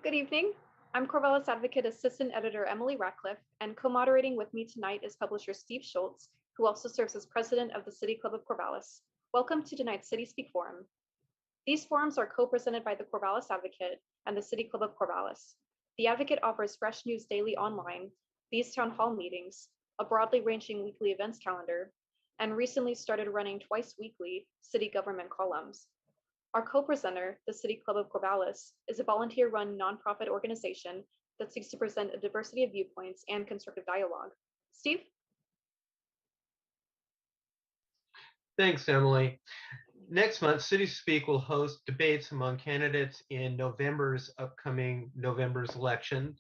Good evening. I'm Corvallis Advocate Assistant Editor Emily Ratcliffe, and co-moderating with me tonight is publisher Steve Schultz, who also serves as president of the City Club of Corvallis. Welcome to tonight's CITYSPEAK Forum. These forums are co-presented by the Corvallis Advocate and the City Club of Corvallis. The Advocate offers fresh news daily online, these town hall meetings, a broadly ranging weekly events calendar, and recently started running twice weekly city government columns. Our co-presenter, the City Club of Corvallis, is a volunteer-run nonprofit organization that seeks to present a diversity of viewpoints and constructive dialogue. Steve? Thanks, Emily. Next month, CITYSPEAK will host debates among candidates in November's election.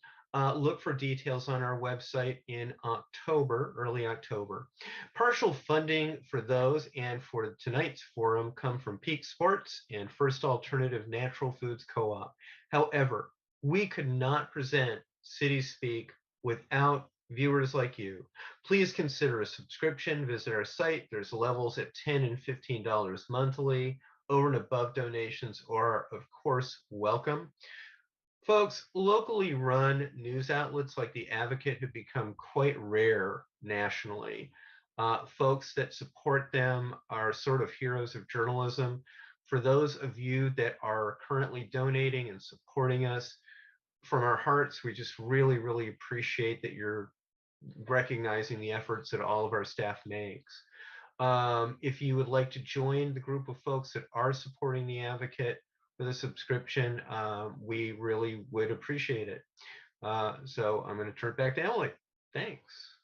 Look for details on our website in October, early October. Partial funding for those and for tonight's forum come from Peak Sports and First Alternative Natural Foods Co-op. However, we could not present CITYSPEAK without viewers like you. Please consider a subscription. Visit our site. There's levels at $10 and $15 monthly. Over and above donations are, of course, welcome. Folks, locally run news outlets like The Advocate have become quite rare nationally. Folks that support them are sort of heroes of journalism. For those of you that are currently donating and supporting us, from our hearts, we just really, really appreciate that you're recognizing the efforts that all of our staff makes. If you would like to join the group of folks that are supporting The Advocate with a subscription, we really would appreciate it. So I'm going to turn it back to Emily. Thanks.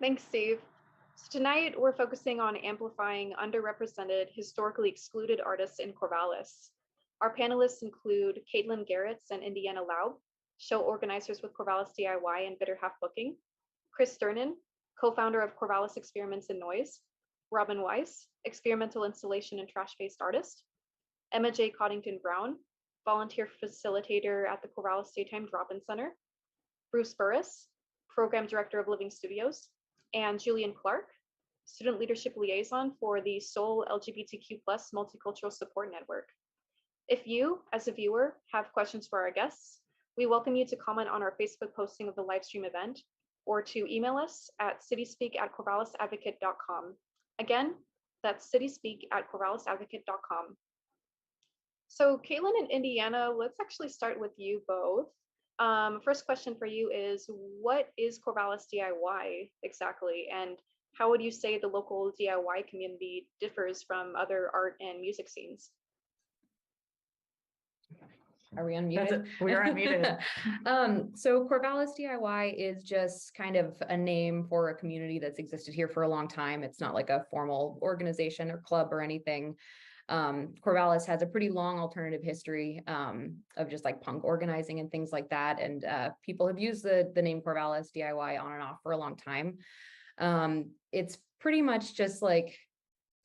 Thanks, Steve. So tonight we're focusing on amplifying underrepresented, historically excluded artists in Corvallis. Our panelists include Caitlin Garretts and Indiana Laub, show organizers with Corvallis DIY and Bitter Half Booking, Chris Sternin, co-founder of Corvallis Experiments in Noise, Robin Weiss, experimental installation and trash-based artist, Emma J. Coddington Brown, volunteer facilitator at the Corvallis Daytime Drop-In Center, Bruce Burris, program director of Living Studios, and Julian Clark, student leadership liaison for the Seoul LGBTQ+ Multicultural Support Network. If you, as a viewer, have questions for our guests, we welcome you to comment on our Facebook posting of the live stream event or to email us at cityspeak@corvallisadvocate.com. Again, that's cityspeak@corvallisadvocate.com. So Caitlin and Indiana, let's actually start with you both. First question for you is, what is Corvallis DIY exactly? And how would you say the local DIY community differs from other art and music scenes? Are we unmuted? We are unmuted. So Corvallis DIY is just kind of a name for a community that's existed here for a long time. It's not like a formal organization or club or anything. Corvallis has a pretty long alternative history of just like punk organizing and things like that. And people have used the name Corvallis DIY on and off for a long time. It's pretty much just like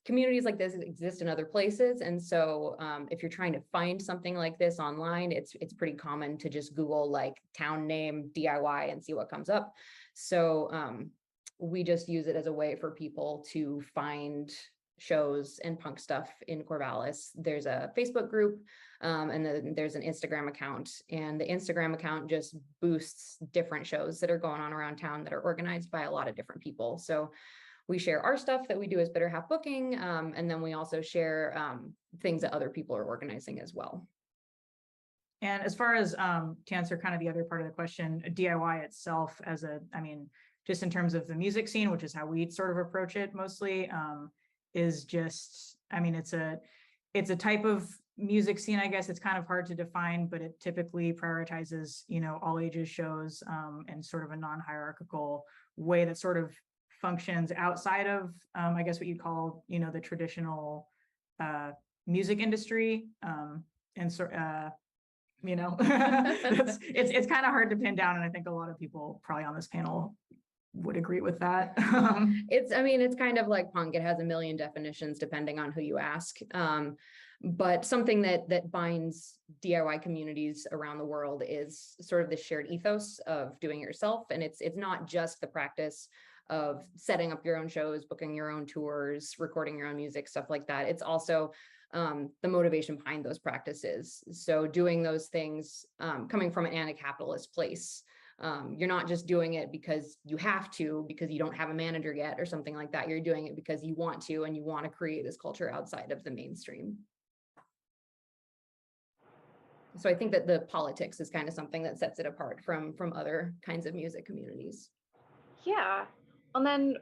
communities like this exist in other places. And so if you're trying to find something like this online, it's pretty common to just Google like town name DIY and see what comes up. So we just use it as a way for people to find shows and punk stuff in Corvallis. There's a Facebook group and then there's an Instagram account, and the Instagram account just boosts different shows that are going on around town that are organized by a lot of different people. So we share our stuff that we do as Bitter Half Booking, and then we also share things that other people are organizing as well. And as far as to answer kind of the other part of the question, DIY itself as just in terms of the music scene, which is how we sort of approach it mostly, is just, it's a type of music scene, I guess. It's kind of hard to define, but it typically prioritizes, all ages shows and sort of a non-hierarchical way that sort of functions outside of, I guess what you'd call, the traditional music industry. And so, it's kind of hard to pin down. And I think a lot of people probably on this panel would agree with that. It's kind of like punk. It has a million definitions depending on who you ask. But something that binds DIY communities around the world is sort of the shared ethos of doing it yourself. And it's not just the practice of setting up your own shows, booking your own tours, recording your own music, stuff like that. It's also the motivation behind those practices. So doing those things coming from an anti-capitalist place. You're not just doing it because you have to, because you don't have a manager yet or something like that. You're doing it because you want to, and you want to create this culture outside of the mainstream. So I think that the politics is kind of something that sets it apart from other kinds of music communities. Yeah. And then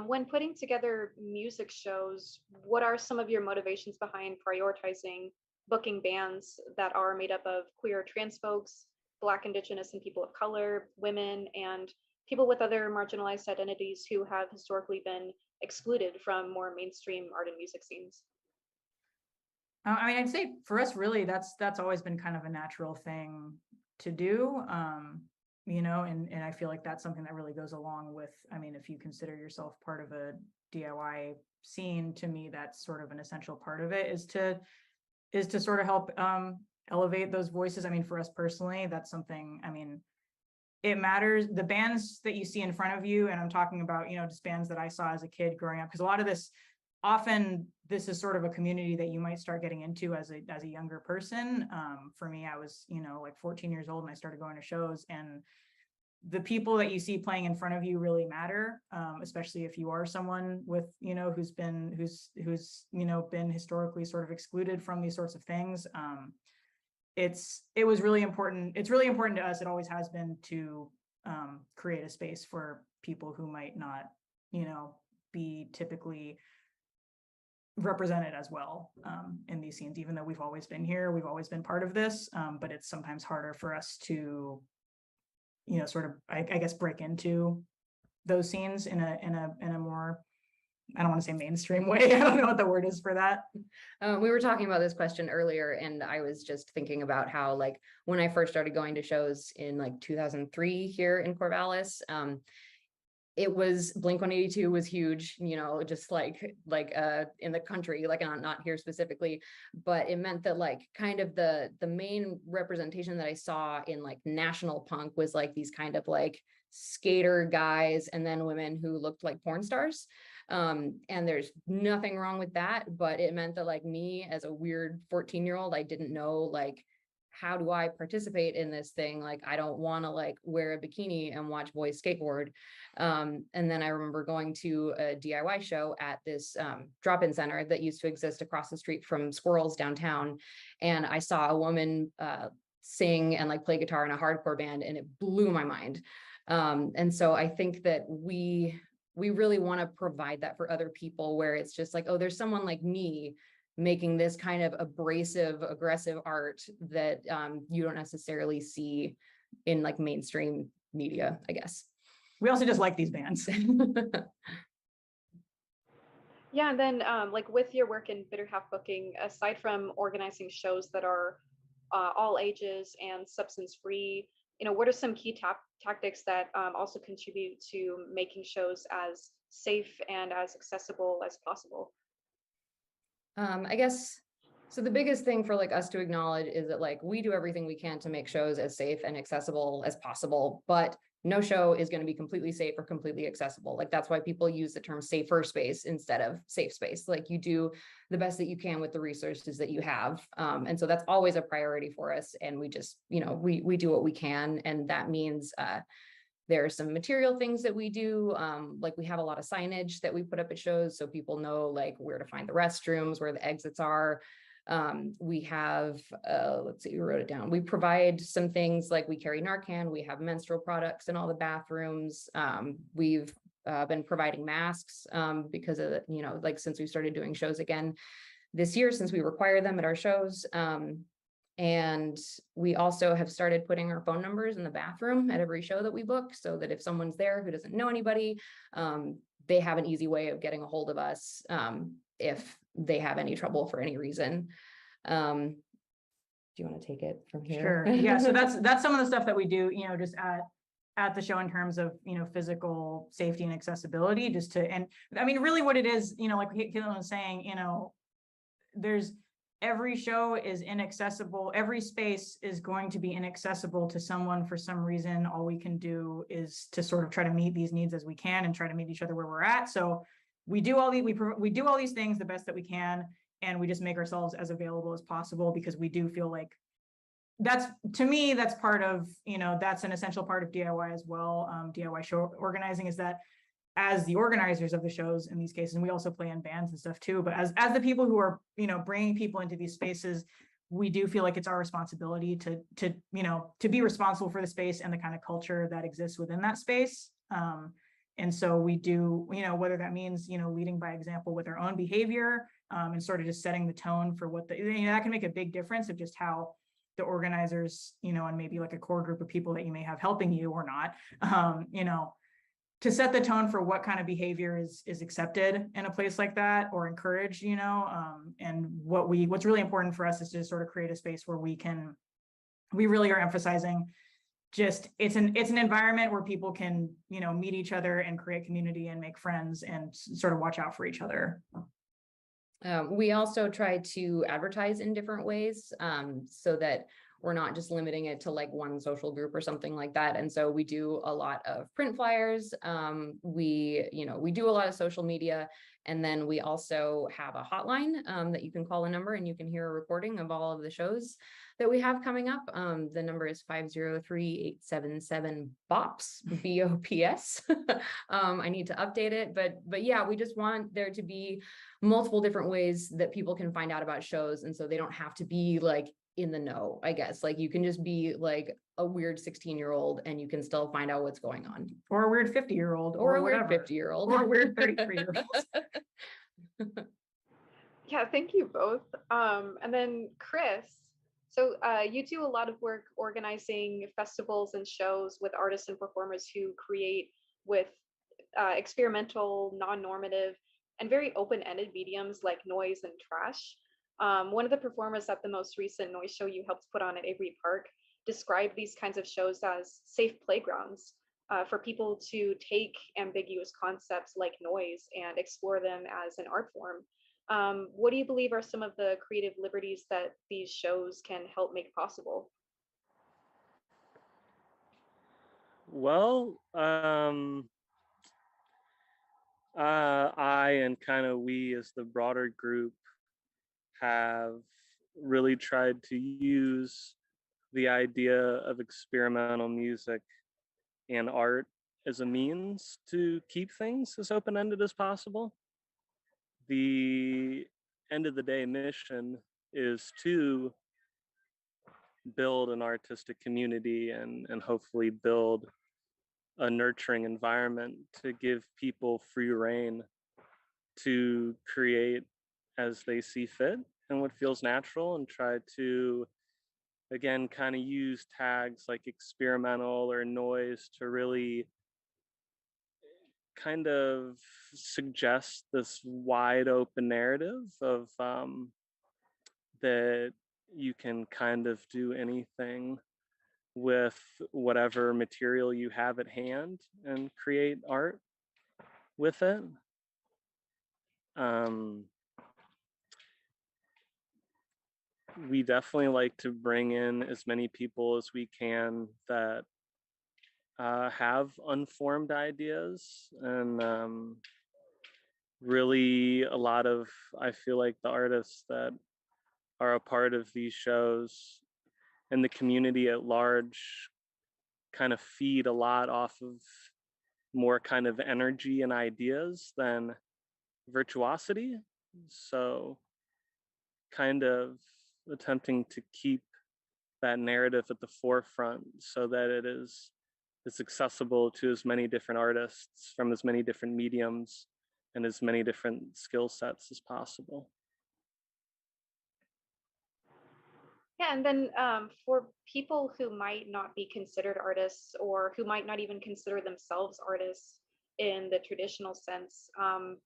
when putting together music shows, what are some of your motivations behind prioritizing booking bands that are made up of queer trans folks, Black, Indigenous, and people of color, women, and people with other marginalized identities who have historically been excluded from more mainstream art and music scenes? I mean, I'd say for us, really, that's always been kind of a natural thing to do. You know, and I feel like that's something that really goes along with, I mean, if you consider yourself part of a DIY scene, to me, that's sort of an essential part of it, is to sort of help elevate those voices. I mean, for us personally, that's something, I mean, it matters. The bands that you see in front of you, and I'm talking about, you know, just bands that I saw as a kid growing up, because a lot of this, often this is sort of a community that you might start getting into as a younger person. For me, I was, you know, like 14 years old and I started going to shows, and the people that you see playing in front of you really matter, especially if you are someone with, you know, who's you know, been historically sort of excluded from these sorts of things. It was really important. It's really important to us. It always has been, to create a space for people who might not, you know, be typically represented as well in these scenes, even though we've always been here, we've always been part of this, but it's sometimes harder for us to, you know, sort of, I guess, break into those scenes in a more, I don't want to say mainstream way. I don't know what the word is for that. We were talking about this question earlier, and I was just thinking about how, like, when I first started going to shows in like 2003 here in Corvallis, it was Blink-182 was huge, you know, just like in the country, like not here specifically, but it meant that like kind of the main representation that I saw in like national punk was like these kind of like skater guys and then women who looked like porn stars. And there's nothing wrong with that, but it meant that like me as a weird 14-year-old, I didn't know like, how do I participate in this thing? Like, I don't want to like wear a bikini and watch boys skateboard. And then I remember going to a DIY show at this drop-in center that used to exist across the street from Squirrels downtown. And I saw a woman sing and like play guitar in a hardcore band, and it blew my mind. And so I think that we really want to provide that for other people, where it's just like, oh, there's someone like me making this kind of abrasive, aggressive art that you don't necessarily see in like mainstream media, I guess. We also just like these bands. Yeah, and then like with your work in Bitter Half booking, aside from organizing shows that are all ages and substance free, you know, what are some key tactics that also contribute to making shows as safe and as accessible as possible? I guess, so the biggest thing for like us to acknowledge is that like we do everything we can to make shows as safe and accessible as possible, but no show is going to be completely safe or completely accessible. Like that's why people use the term safer space instead of safe space. Like you do the best that you can with the resources that you have. And so that's always a priority for us. And we just, you know, we do what we can. And that means there are some material things that we do. Like we have a lot of signage that we put up at shows so people know like where to find the restrooms, where the exits are. We have, let's see, we wrote it down. We provide some things like we carry Narcan, we have menstrual products in all the bathrooms. We've been providing masks because of, you know, like since we started doing shows again this year, since we require them at our shows. And we also have started putting our phone numbers in the bathroom at every show that we book, so that if someone's there who doesn't know anybody, they have an easy way of getting a hold of us if they have any trouble for any reason. Do you want to take it from here? Sure. Yeah. So that's some of the stuff that we do, you know, just at the show in terms of, you know, physical safety and accessibility, just to, and I mean, really what it is, you know, like Caitlin was saying, you know, every show is inaccessible. Every space is going to be inaccessible to someone for some reason. All we can do is to sort of try to meet these needs as we can and try to meet each other where we're at. So we do all these things the best that we can. and we just make ourselves as available as possible, because we do feel like that's, to me, that's part of, that's an essential part of DIY as well. DIY show organizing is that as the organizers of the shows in these cases, and we also play in bands and stuff too, but as the people who are, bringing people into these spaces, we do feel like it's our responsibility to be responsible for the space and the kind of culture that exists within that space. And so we do, whether that means, leading by example with our own behavior, and sort of just setting the tone for what that can make a big difference of just how the organizers, and maybe like a core group of people that you may have helping you or not, to set the tone for what kind of behavior is accepted in a place like that or encouraged, and what's really important for us is to sort of create a space where we really are emphasizing just it's an environment where people can, meet each other and create community and make friends and sort of watch out for each other. We also try to advertise in different ways, so that we're not just limiting it to like one social group or something like that. And so we do a lot of print flyers. We do a lot of social media. And then we also have a hotline that you can call a number and you can hear a recording of all of the shows that we have coming up. The number is 503-877-BOPS, BOPS. I need to update it, but yeah, we just want there to be multiple different ways that people can find out about shows. And so they don't have to be like in the know, I guess. Like you can just be like a weird 16-year-old and you can still find out what's going on. Or a weird 50-year-old. Or a weird 50-year-old. Or a weird 33-year-old. Yeah, thank you both. And then Chris, so you do a lot of work organizing festivals and shows with artists and performers who create with experimental, non-normative, and very open-ended mediums like noise and trash. One of the performers at the most recent noise show you helped put on at Avery Park described these kinds of shows as safe playgrounds for people to take ambiguous concepts like noise and explore them as an art form. What do you believe are some of the creative liberties that these shows can help make possible? Well, I and kind of we as the broader group have really tried to use the idea of experimental music and art as a means to keep things as open-ended as possible. The end of the day mission is to build an artistic community and hopefully build a nurturing environment to give people free rein to create as they see fit and what feels natural, and try to, again, kind of use tags like experimental or noise to really kind of suggest this wide open narrative of that you can kind of do anything with whatever material you have at hand and create art with it. We definitely like to bring in as many people as we can that have unformed ideas, and really a lot of, I feel like the artists that are a part of these shows and the community at large kind of feed a lot off of more kind of energy and ideas than virtuosity. So kind of attempting to keep that narrative at the forefront so that it is accessible to as many different artists from as many different mediums and as many different skill sets as possible. Yeah, and then for people who might not be considered artists or who might not even consider themselves artists in the traditional sense,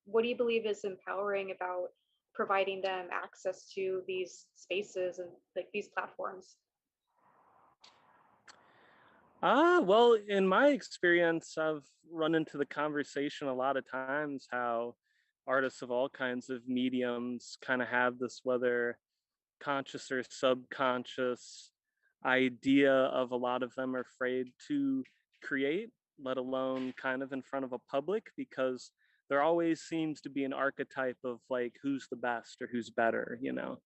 what do you believe is empowering about providing them access to these spaces and like these platforms? Well, in my experience, I've run into the conversation a lot of times how artists of all kinds of mediums kind of have this, whether conscious or subconscious, idea of a lot of them are afraid to create, let alone kind of in front of a public, because there always seems to be an archetype of like who's the best or who's better, you know.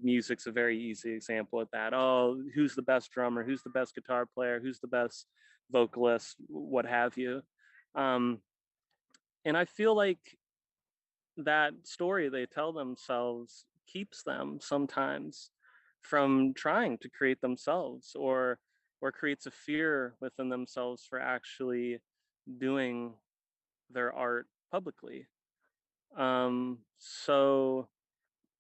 Music's a very easy example of that. Oh, who's the best drummer, who's the best guitar player, who's the best vocalist, what have you. And I feel like that story they tell themselves keeps them sometimes from trying to create themselves, or creates a fear within themselves for actually doing their art publicly. So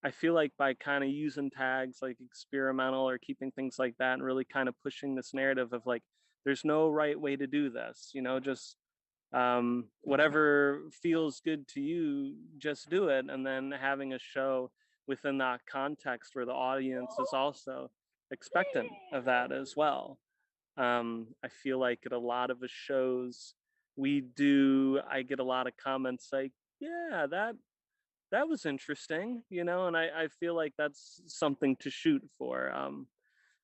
I feel like by kind of using tags like experimental or keeping things like that and really kind of pushing this narrative of like there's no right way to do this, you know, just whatever feels good to you, just do it. And then having a show within that context where the audience is also expectant of that as well. I feel like at a lot of the shows I get a lot of comments like, yeah, that was interesting, you know, and I feel like that's something to shoot for.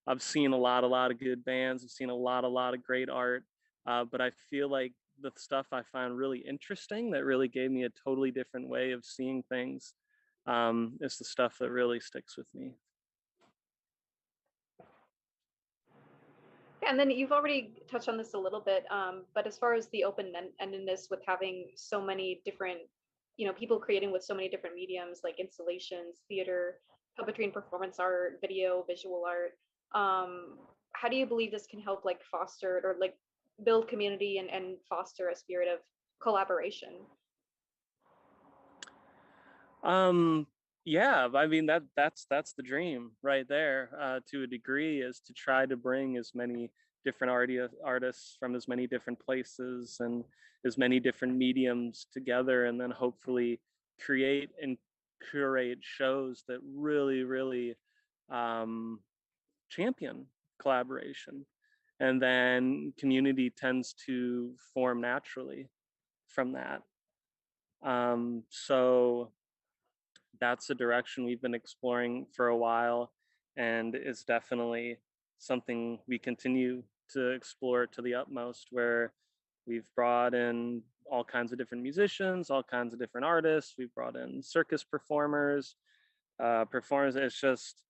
I've seen a lot of good bands. I've seen a lot of great art, but I feel like the stuff I found really interesting that really gave me a totally different way of seeing things is the stuff that really sticks with me. And then you've already touched on this a little bit, but as far as the open-endedness with having so many different, you know, people creating with so many different mediums like installations, theater, puppetry and performance art, video, visual art, how do you believe this can help like foster or like build community and foster a spirit of collaboration? Yeah, I mean that's the dream right there, to a degree, is to try to bring as many different artists from as many different places and as many different mediums together, and then hopefully create and curate shows that really um, champion collaboration, and then community tends to form naturally from that. So that's a direction we've been exploring for a while, and is definitely something we continue to explore to the utmost, where we've brought in all kinds of different musicians, all kinds of different artists. We've brought in circus performers. It's just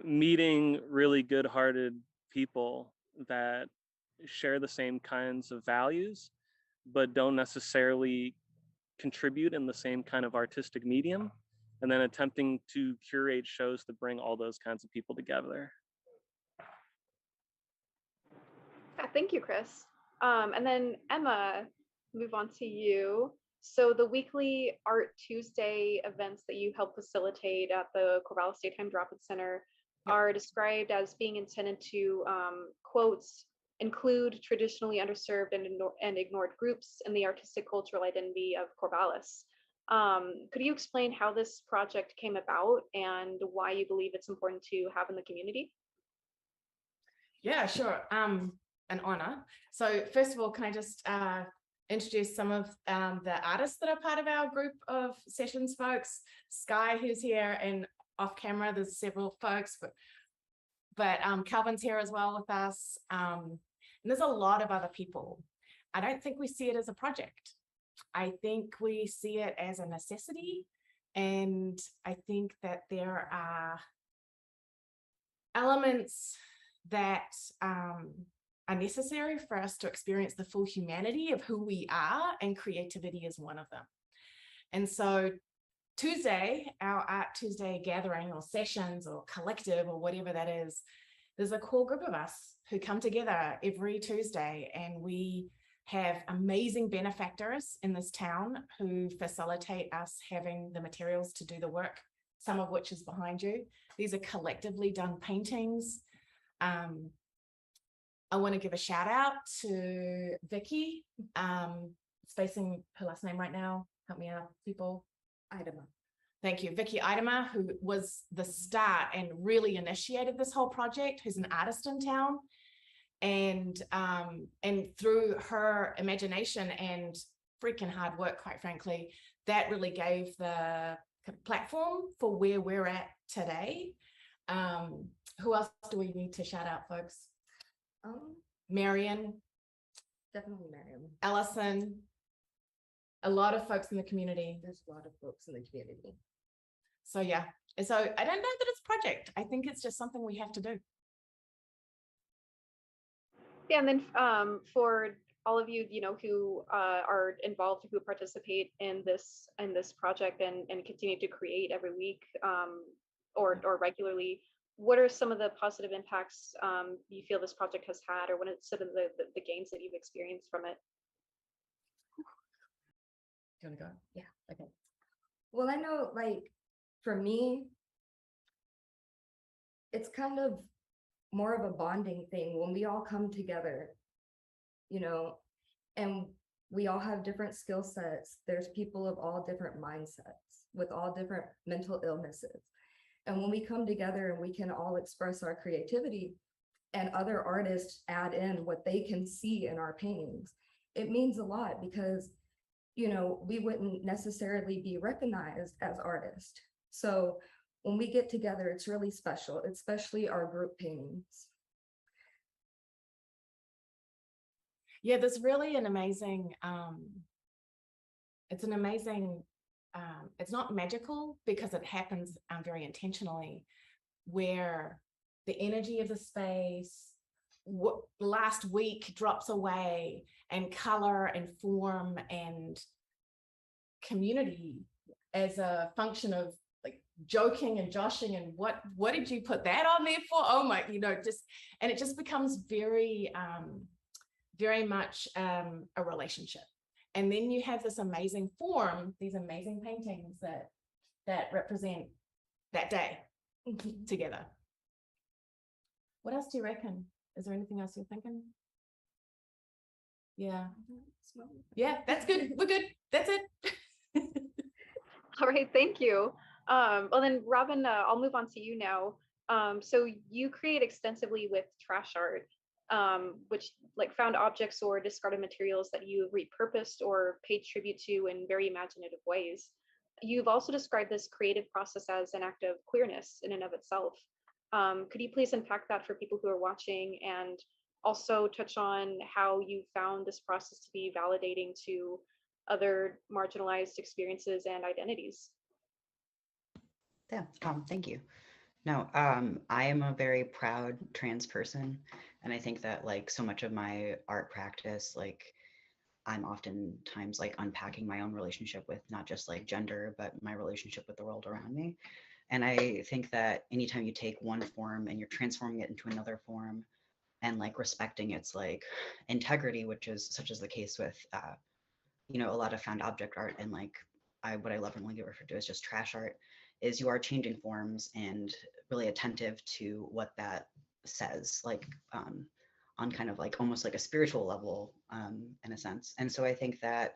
meeting really good-hearted people that share the same kinds of values, but don't necessarily contribute in the same kind of artistic medium, and then attempting to curate shows to bring all those kinds of people together. Yeah, thank you, Chris. And then Emma, move on to you. So the weekly Art Tuesday events that you help facilitate at the Corvallis Daytime Drop-In Center are described as being intended to, quotes, include traditionally underserved and ignored groups in the artistic cultural identity of Corvallis. Could you explain how this project came about and why you believe it's important to have in the community? Yeah, sure. An honor. So first of all, can I just introduce some of the artists that are part of our group of sessions folks? Sky, who's here, and off camera, there's several folks, but Calvin's here as well with us. And there's a lot of other people. I don't think we see it as a project. I think we see it as a necessity. And I think that there are elements that are necessary for us to experience the full humanity of who we are, and creativity is one of them. And so Tuesday, our Art Tuesday gathering or sessions or collective or whatever that is, there's a core group of us who come together every Tuesday, and we have amazing benefactors in this town who facilitate us having the materials to do the work, some of which is behind you. These are collectively done paintings. I want to give a shout out to Vicky, spacing her last name right now. Help me out, people. Idema. Thank you. Vicky Idema, who was the start and really initiated this whole project, who's an artist in town. And through her imagination and freaking hard work, quite frankly, that really gave the platform for where we're at today. Who else do we need to shout out, folks? Marion. Definitely Marion. Allison. a lot of folks in the community. There's a lot of folks in the community. So yeah, so I don't know that it's a project. I think it's just something we have to do. Yeah, and then for all of you, who are involved, who participate in this project and continue to create every week or regularly, what are some of the positive impacts you feel this project has had, or what are some of the gains that you've experienced from it? Do you want to go? Yeah, okay. Well, I know, like, for me, it's kind of more of a bonding thing when we all come together, and we all have different skill sets. There's people of all different mindsets with all different mental illnesses. And when we come together and we can all express our creativity and other artists add in what they can see in our paintings, it means a lot because, we wouldn't necessarily be recognized as artists. So when we get together, it's really special, especially our group paintings. Yeah, there's really an amazing, it's not magical because it happens very intentionally, where the energy of the space last week drops away, and color and form and community as a function of like joking and joshing and what did you put that on there for? Oh my, and it just becomes very much a relationship. And then you have this amazing form, these amazing paintings that represent that day together. What else do you reckon? Is there anything else you're thinking? Yeah. Yeah, that's good. We're good. That's it. All right, thank you. Well then, Robin, I'll move on to you now. So you create extensively with trash art, which like found objects or discarded materials that you repurposed or paid tribute to in very imaginative ways. You've also described this creative process as an act of queerness in and of itself. Could you please unpack that for people who are watching, and also touch on how you found this process to be validating to other marginalized experiences and identities? Yeah, thank you. No, I am a very proud trans person, and I think that like so much of my art practice, like I'm oftentimes like unpacking my own relationship with not just like gender, but my relationship with the world around me. And I think that anytime you take one form and you're transforming it into another form and like respecting its like integrity, which is such as the case with, a lot of found object art and like what I love and get referred to as just trash art, is you are changing forms and really attentive to what that says, like on kind of like almost like a spiritual level in a sense. And so I think that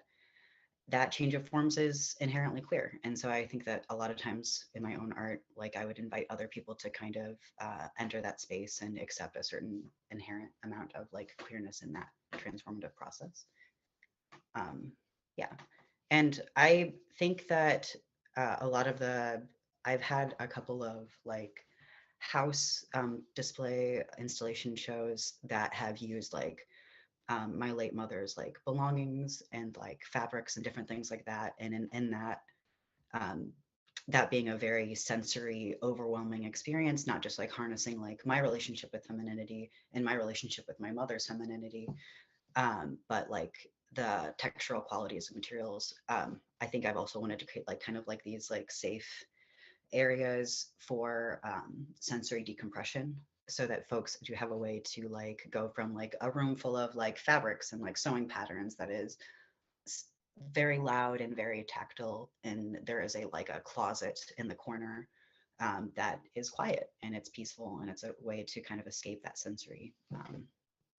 that change of forms is inherently queer. And so I think that a lot of times in my own art, like I would invite other people to kind of enter that space and accept a certain inherent amount of like queerness in that transformative process. Yeah. And I think that a lot of I've had a couple of like house display installation shows that have used like my late mother's like belongings and like fabrics and different things like that. And in that, that being a very sensory, overwhelming experience, not just like harnessing like my relationship with femininity and my relationship with my mother's femininity, but like the textural qualities of materials. I think I've also wanted to create like kind of like these like safe areas for sensory decompression, so that folks do have a way to like go from like a room full of like fabrics and like sewing patterns that is very loud and very tactile, and there is a closet in the corner that is quiet and it's peaceful, and it's a way to kind of escape that sensory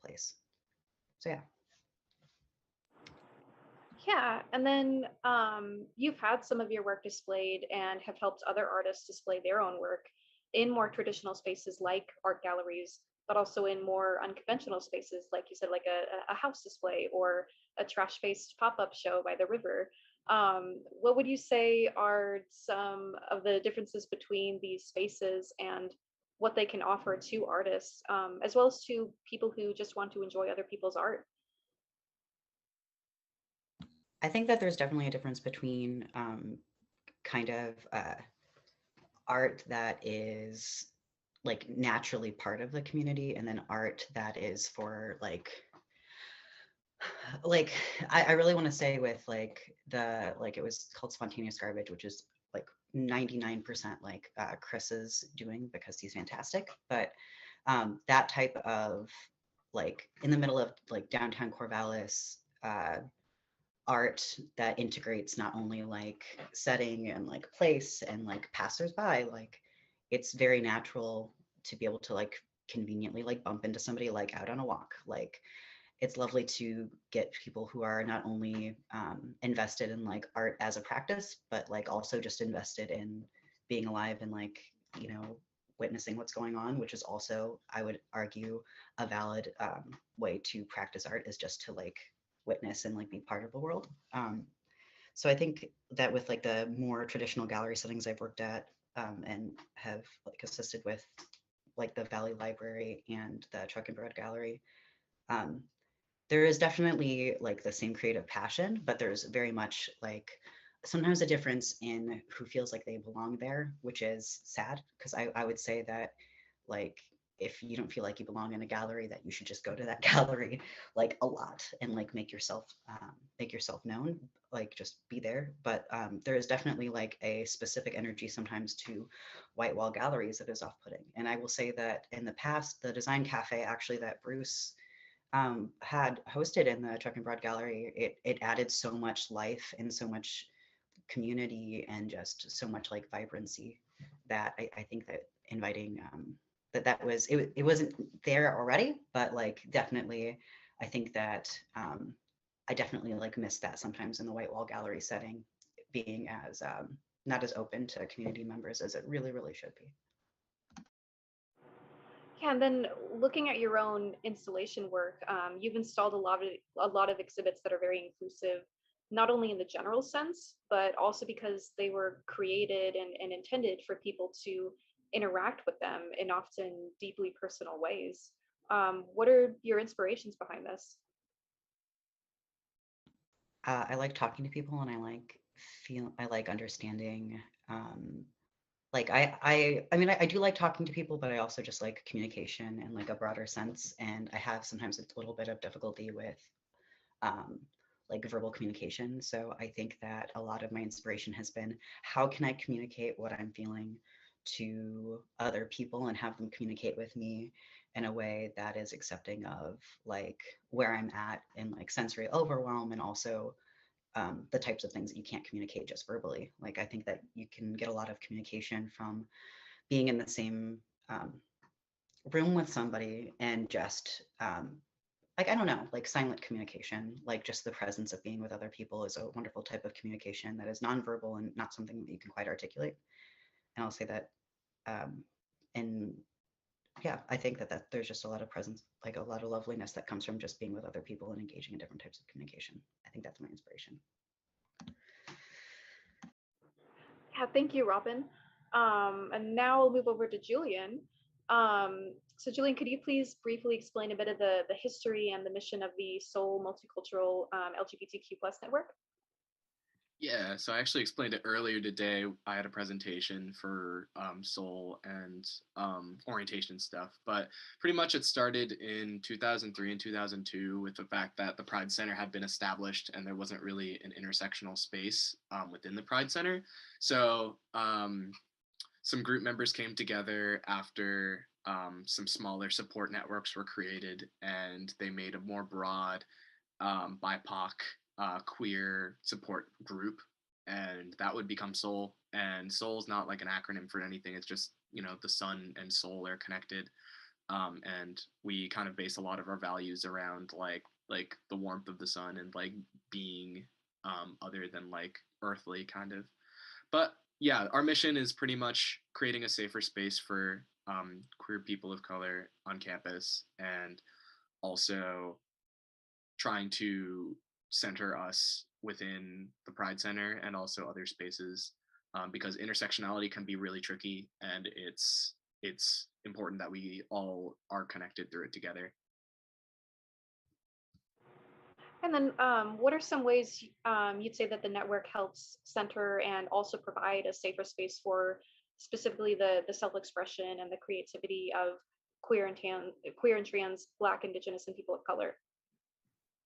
place. So yeah. Yeah, and then you've had some of your work displayed and have helped other artists display their own work in more traditional spaces like art galleries, but also in more unconventional spaces, like you said, like a house display or a trash-based pop-up show by the river. What would you say are some of the differences between these spaces and what they can offer to artists, as well as to people who just want to enjoy other people's art? I think that there's definitely a difference between kind of art that is like naturally part of the community and then art that is for like I really want to say with like it was called spontaneous garbage, which is like 99% like Chris's doing because he's fantastic. But that type of like in the middle of like downtown Corvallis, art that integrates not only like setting and like place and like passersby, like it's very natural to be able to like conveniently like bump into somebody like out on a walk. Like it's lovely to get people who are not only invested in like art as a practice, but like also just invested in being alive and like, you know, witnessing what's going on, which is also, I would argue, a valid way to practice art is just to like witness and like be part of the world. So I think that with like the more traditional gallery settings I've worked at and have like assisted with like the Valley Library and the Truck and Broad Gallery, um, there is definitely like the same creative passion, but there's very much like sometimes a difference in who feels like they belong there, which is sad because I would say that like if you don't feel like you belong in a gallery, that you should just go to that gallery like a lot and like make yourself known, like just be there. But there is definitely like a specific energy sometimes to white wall galleries that is off-putting. And I will say that in the past, the design cafe actually that Bruce had hosted in the Truck and Broad Gallery, it added so much life and so much community and just so much like vibrancy that I think that inviting that was it wasn't there already, but like definitely I think that I definitely like miss that sometimes in the white wall gallery setting, being as not as open to community members as it really should be. Yeah, and then looking at your own installation work, you've installed a lot of exhibits that are very inclusive, not only in the general sense, but also because they were created and intended for people to interact with them in often deeply personal ways. What are your inspirations behind this? I like talking to people and I like understanding like I mean I do like talking to people, but I also just like communication in like a broader sense, and I have sometimes a little bit of difficulty with um like verbal communication. So I think that a lot of my inspiration has been how can I communicate what I'm feeling to other people and have them communicate with me in a way that is accepting of like where I'm at in like sensory overwhelm, and also the types of things that you can't communicate just verbally. Like I think that you can get a lot of communication from being in the same room with somebody and just like I don't know, like silent communication, like just the presence of being with other people is a wonderful type of communication that is nonverbal and not something that you can quite articulate. And I'll say that, and yeah, I think that there's just a lot of presence, like a lot of loveliness that comes from just being with other people and engaging in different types of communication. I think that's my inspiration. Yeah, thank you, Robin. And now we'll move over to Julian. So Julian, could you please briefly explain a bit of the history and the mission of the Seoul Multicultural LGBTQ plus network? Yeah, so I actually explained it earlier today. I had a presentation for Soul and orientation stuff, but pretty much it started in 2003 and 2002 with the fact that the Pride Center had been established and there wasn't really an intersectional space within the Pride Center. So some group members came together after some smaller support networks were created, and they made a more broad BIPOC queer support group, and that would become Soul. And Soul is not like an acronym for anything. It's just, you know, the sun and soul are connected. And we kind of base a lot of our values around like the warmth of the sun and like being other than like earthly kind of. But yeah, our mission is pretty much creating a safer space for queer people of color on campus, and also trying to center us within the Pride Center and also other spaces, because intersectionality can be really tricky, and it's important that we all are connected through it together. And then what are some ways you'd say that the network helps center and also provide a safer space for specifically the self-expression and the creativity of queer and trans, Black, Indigenous, and people of color?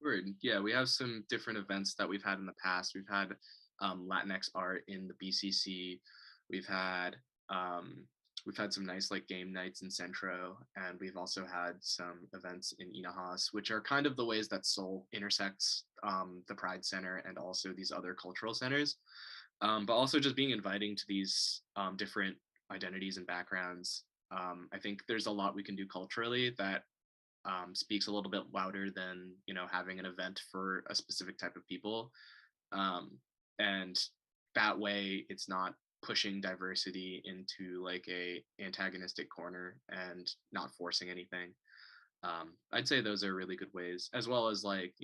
Word. Yeah, we have some different events that we've had in the past. We've had Latinx art in the BCC. We've had we've had some nice like game nights in Centro, and we've also had some events in Inahas, which are kind of the ways that Seoul intersects the Pride Center and also these other cultural centers. But also just being inviting to these different identities and backgrounds. I think there's a lot we can do culturally that speaks a little bit louder than having an event for a specific type of people, and that way it's not pushing diversity into like a antagonistic corner and not forcing anything. I'd say those are really good ways, as well as like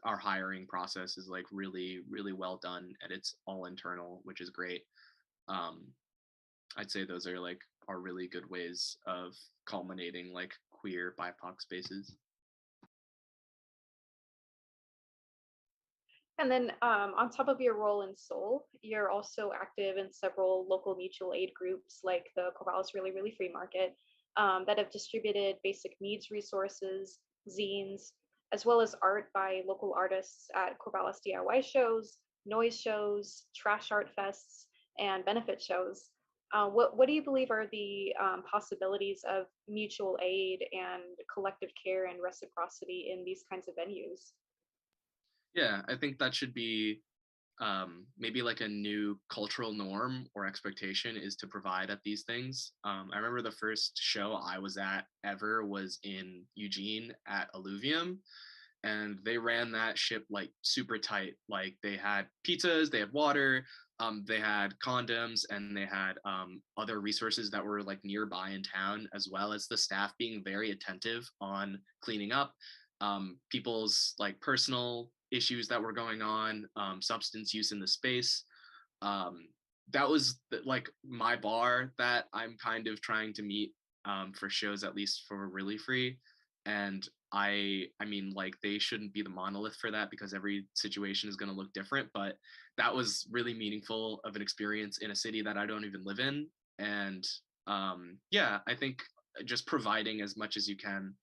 our hiring process is like really well done and it's all internal, which is great. um, I'd say those are like are really good ways of culminating like queer BIPOC spaces. And then on top of your role in Seoul, you're also active in several local mutual aid groups like the Corvallis Really Free Market that have distributed basic needs resources, zines, as well as art by local artists at Corvallis DIY shows, noise shows, trash art fests, and benefit shows. What do you believe are the possibilities of mutual aid and collective care and reciprocity in these kinds of venues? Yeah, I think that should be maybe like a new cultural norm or expectation is to provide at these things. I remember the first show I was at ever was in Eugene at Alluvium, and they ran that ship like super tight. Like they had pizzas, they had water, they had condoms, and they had other resources that were like nearby in town, as well as the staff being very attentive on cleaning up people's like personal issues that were going on, substance use in the space. Um, that was like my bar that I'm kind of trying to meet for shows, at least for Really Free. And I mean, like they shouldn't be the monolith for that because every situation is going to look different. But that was really meaningful of an experience in a city that I don't even live in. And yeah, I think just providing as much as you can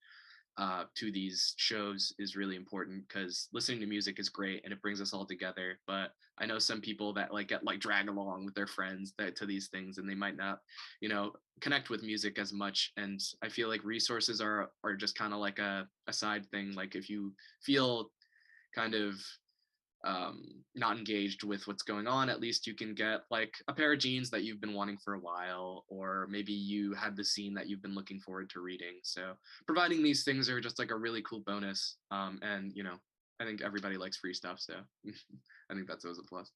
to these shows is really important because listening to music is great and it brings us all together. But I know some people that like get like dragged along with their friends to these things, and they might not, connect with music as much. And I feel like resources are just kind of like a side thing. Like if you feel kind of not engaged with what's going on, at least you can get like a pair of jeans that you've been wanting for a while, or maybe you had the scene that you've been looking forward to reading. So providing these things are just like a really cool bonus. And I think everybody likes free stuff, so I think that's always a plus.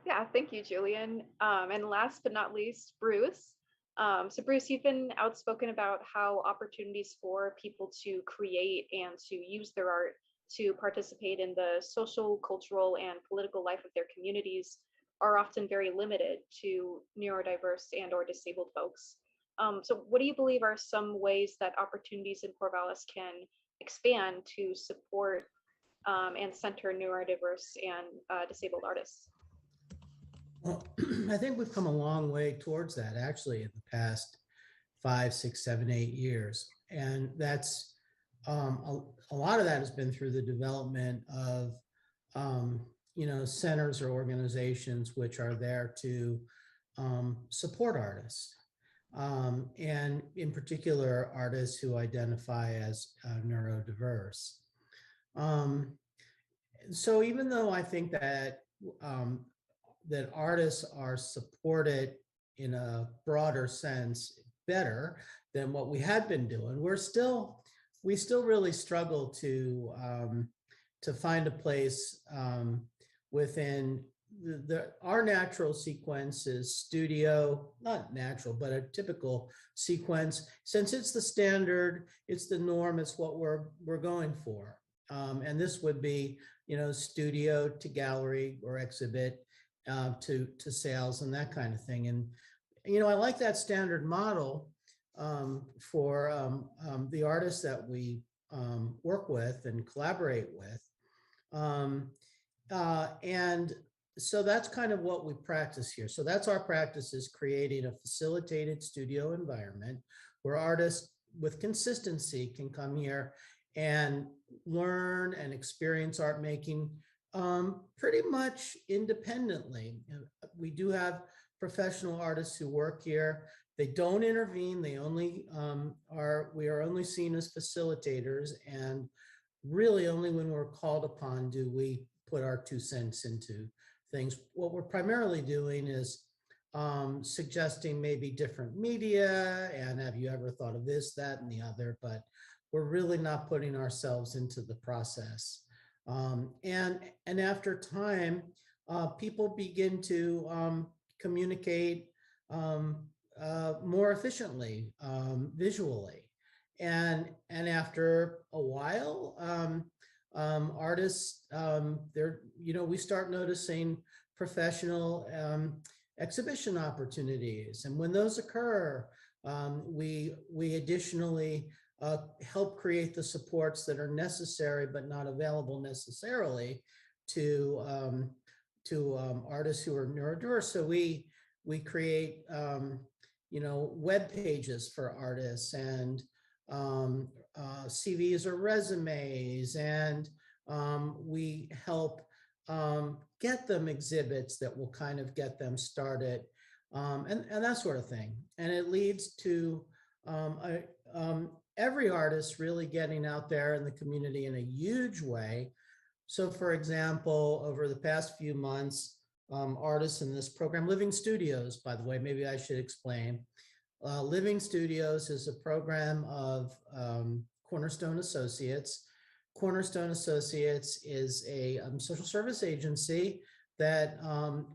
Yeah, thank you, Julian. And last but not least, Bruce. So Bruce, you've been outspoken about how opportunities for people to create and to use their art to participate in the social, cultural, and political life of their communities are often very limited to neurodiverse and or disabled folks. So what do you believe are some ways that opportunities in Corvallis can expand to support and center neurodiverse and disabled artists? Well, I think we've come a long way towards that actually in the past 5, 6, 7, 8 years. And that's a lot of that has been through the development of centers or organizations which are there to support artists. And in particular, artists who identify as neurodiverse. So even though I think that that artists are supported in a broader sense better than what we had been doing, we still really struggle to find a place within our natural sequence is studio, not natural, but a typical sequence. Since it's the standard, it's the norm, it's what we're going for. And this would be, studio to gallery or exhibit to sales and that kind of thing. And, I like that standard model for the artists that we work with and collaborate with. And so that's kind of what we practice here. So that's our practice, is creating a facilitated studio environment where artists with consistency can come here and learn and experience art making pretty much independently. We do have professional artists who work here. They don't intervene. They only we are only seen as facilitators, and really only when we're called upon do we put our 2 cents into things. What we're primarily doing is suggesting maybe different media and have you ever thought of this, that, and the other, but we're really not putting ourselves into the process. And after time, people begin to communicate more efficiently, visually. And after a while, artists, we start noticing professional exhibition opportunities. And when those occur, we additionally help create the supports that are necessary but not available necessarily to artists who are neurodiverse. So we create web pages for artists and CVs or resumes, and we help get them exhibits that will kind of get them started, and that sort of thing. And it leads to every artist really getting out there in the community in a huge way. So for example, over the past few months, artists in this program, Living Studios, by the way, maybe I should explain. Living Studios is a program of Cornerstone Associates. Cornerstone Associates is a social service agency that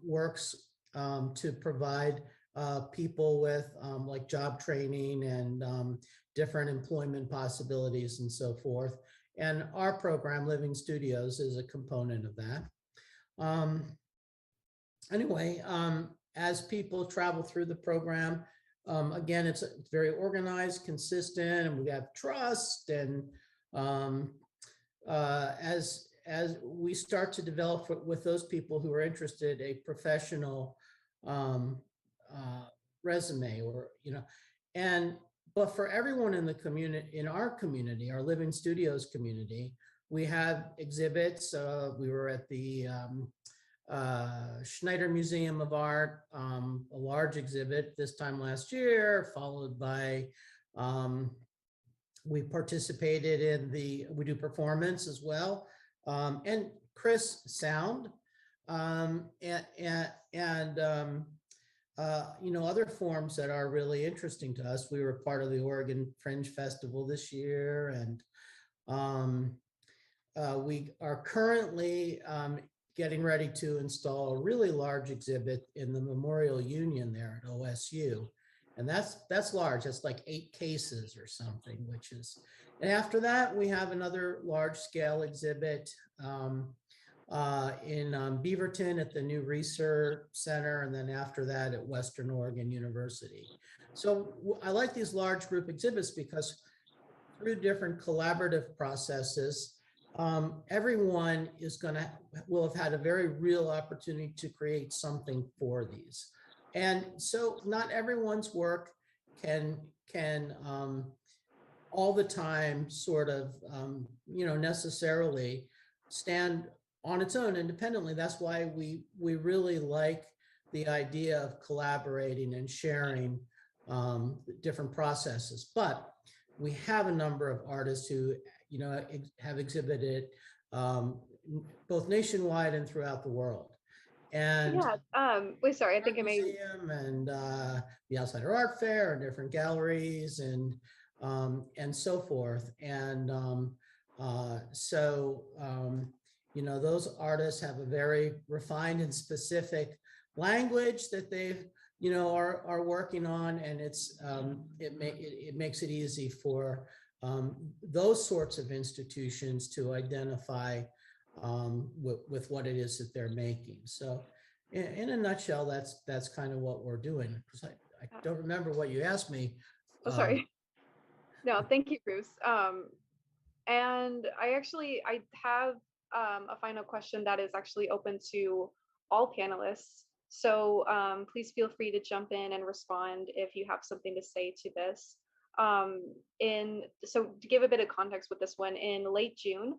works to provide people with like job training and different employment possibilities and so forth. And our program, Living Studios, is a component of that. Anyway, as people travel through the program, again, it's very organized, consistent, and we have trust. And as we start to develop with those people who are interested, a professional resume, or but for everyone in the community, in our community, our Living Studios community, we have exhibits. We were at the Schneider Museum of Art, a large exhibit this time last year, followed by, we participated in we do performance as well, and Chris Sound, and other forms that are really interesting to us. We were part of the Oregon Fringe Festival this year, and we are currently getting ready to install a really large exhibit in the Memorial Union there at OSU. And that's large. That's like 8 cases or something, which is, and after that, we have another large scale exhibit in Beaverton at the new Research Center. And then after that at Western Oregon University. So I like these large group exhibits because through different collaborative processes, everyone will have had a very real opportunity to create something for these. And so not everyone's work can all the time sort of, necessarily stand on its own independently. That's why we really like the idea of collaborating and sharing different processes. But we have a number of artists who have exhibited both nationwide and throughout the world. And wait, sorry, I think I may. Museum and the Outsider Art Fair and different galleries and so forth. And those artists have a very refined and specific language that they are working on, and it makes it easy for those sorts of institutions to identify with what it is that they're making. So in a nutshell, that's kind of what we're doing. Because I don't remember what you asked me. Oh, sorry. No, thank you, Bruce. And I have a final question that is actually open to all panelists. So please feel free to jump in and respond if you have something to say to this. So to give a bit of context with this one, in late June,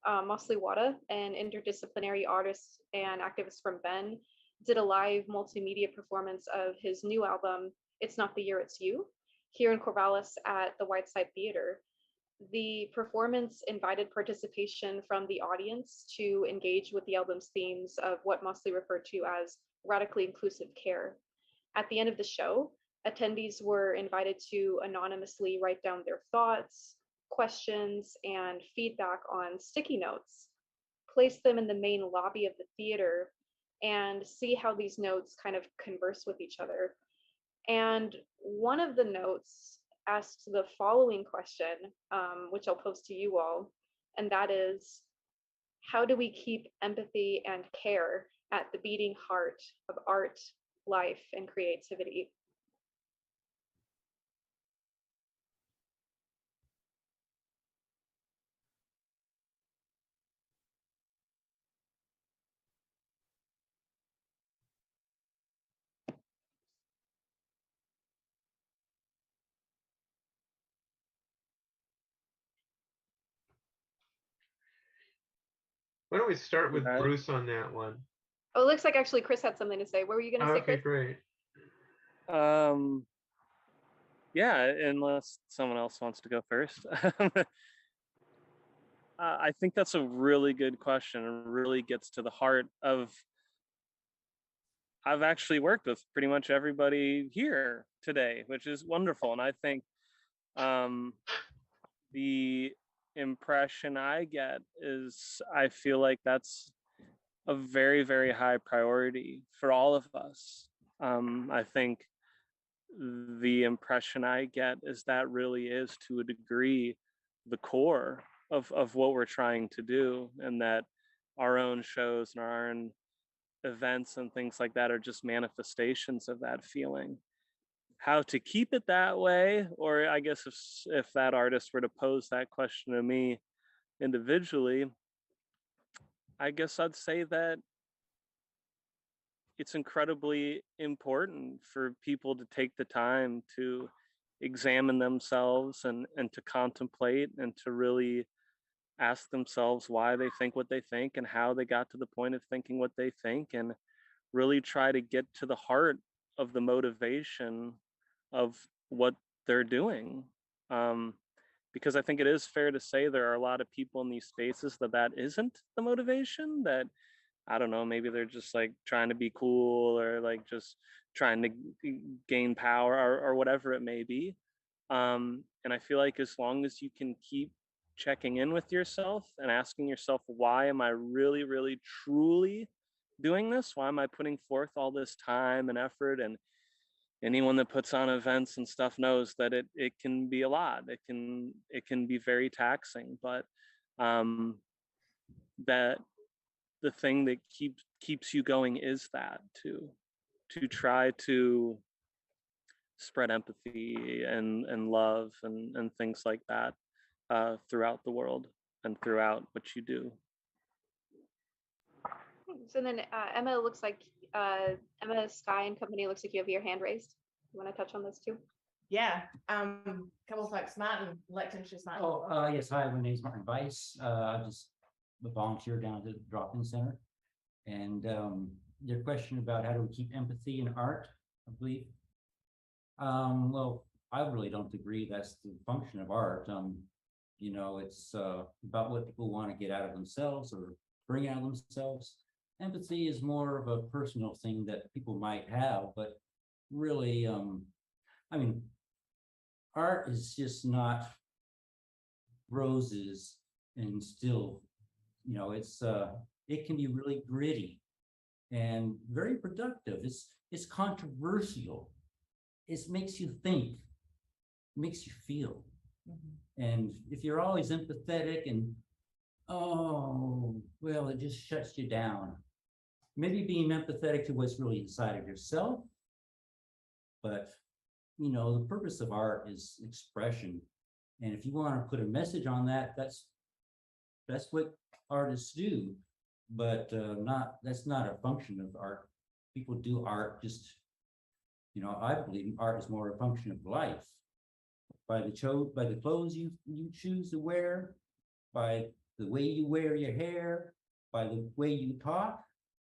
Mosley Wada, an interdisciplinary artist and activist from Ben, did a live multimedia performance of his new album, It's Not the Year, It's You, here in Corvallis at the Whiteside Theater. The performance invited participation from the audience to engage with the album's themes of what Mosley referred to as radically inclusive care. At the end of the show, attendees were invited to anonymously write down their thoughts, questions, and feedback on sticky notes, place them in the main lobby of the theater, and see how these notes kind of converse with each other. And one of the notes asks the following question, which I'll pose to you all, and that is, how do we keep empathy and care at the beating heart of art, life, and creativity? Why don't we start with Right. Bruce on that one? Oh, it looks like actually Chris had something to say. What were you going to say, Okay, Chris? great. Yeah, unless someone else wants to go first. I think that's a really good question and really gets to the heart of. I've actually worked with pretty much everybody here today, which is wonderful. And I think the impression I get is I feel like that's a very, very high priority for all of us. I think the impression I get is that really is, to a degree, the core of what we're trying to do, and that our own shows and our own events and things like that are just manifestations of that feeling. How to keep it that way, or I guess if that artist were to pose that question to me individually, I guess I'd say that it's incredibly important for people to take the time to examine themselves and to contemplate and to really ask themselves why they think what they think and how they got to the point of thinking what they think, and really try to get to the heart of the motivation of what they're doing. Because I think it is fair to say there are a lot of people in these spaces that isn't the motivation, that I don't know, maybe they're just like trying to be cool or like just trying to gain power or whatever it may be. And I feel like as long as you can keep checking in with yourself and asking yourself, why am I really, really, truly doing this? Why am I putting forth all this time and effort? And anyone that puts on events and stuff knows that it can be a lot. It can be very taxing, but that the thing that keeps you going is that to try to spread empathy and love and things like that throughout the world and throughout what you do. Thanks. And then Emma, looks like Emma Sky and Company, looks like you have your hand raised. You want to touch on this too? Yeah. Couple folks, Martin, like to introduce Martin. Yes, hi, my name is Martin Weiss. I just a volunteer down at the drop-in center. And your question about how do we keep empathy in art, I believe. Well, I really don't agree that's the function of art. You know, it's about what people want to get out of themselves or bring out of themselves. Empathy is more of a personal thing that people might have, but really, I mean, art is just not roses and still, you know, it can be really gritty and very productive. It's controversial. It makes you think, makes you feel. Mm-hmm. And if you're always empathetic and, oh, well, it just shuts you down. Maybe being empathetic to what's really inside of yourself. But, you know, the purpose of art is expression. And if you want to put a message on that, that's what artists do, but that's not a function of art. People do art just, I believe art is more a function of life. By the clothes you choose to wear, by the way you wear your hair, by the way you talk,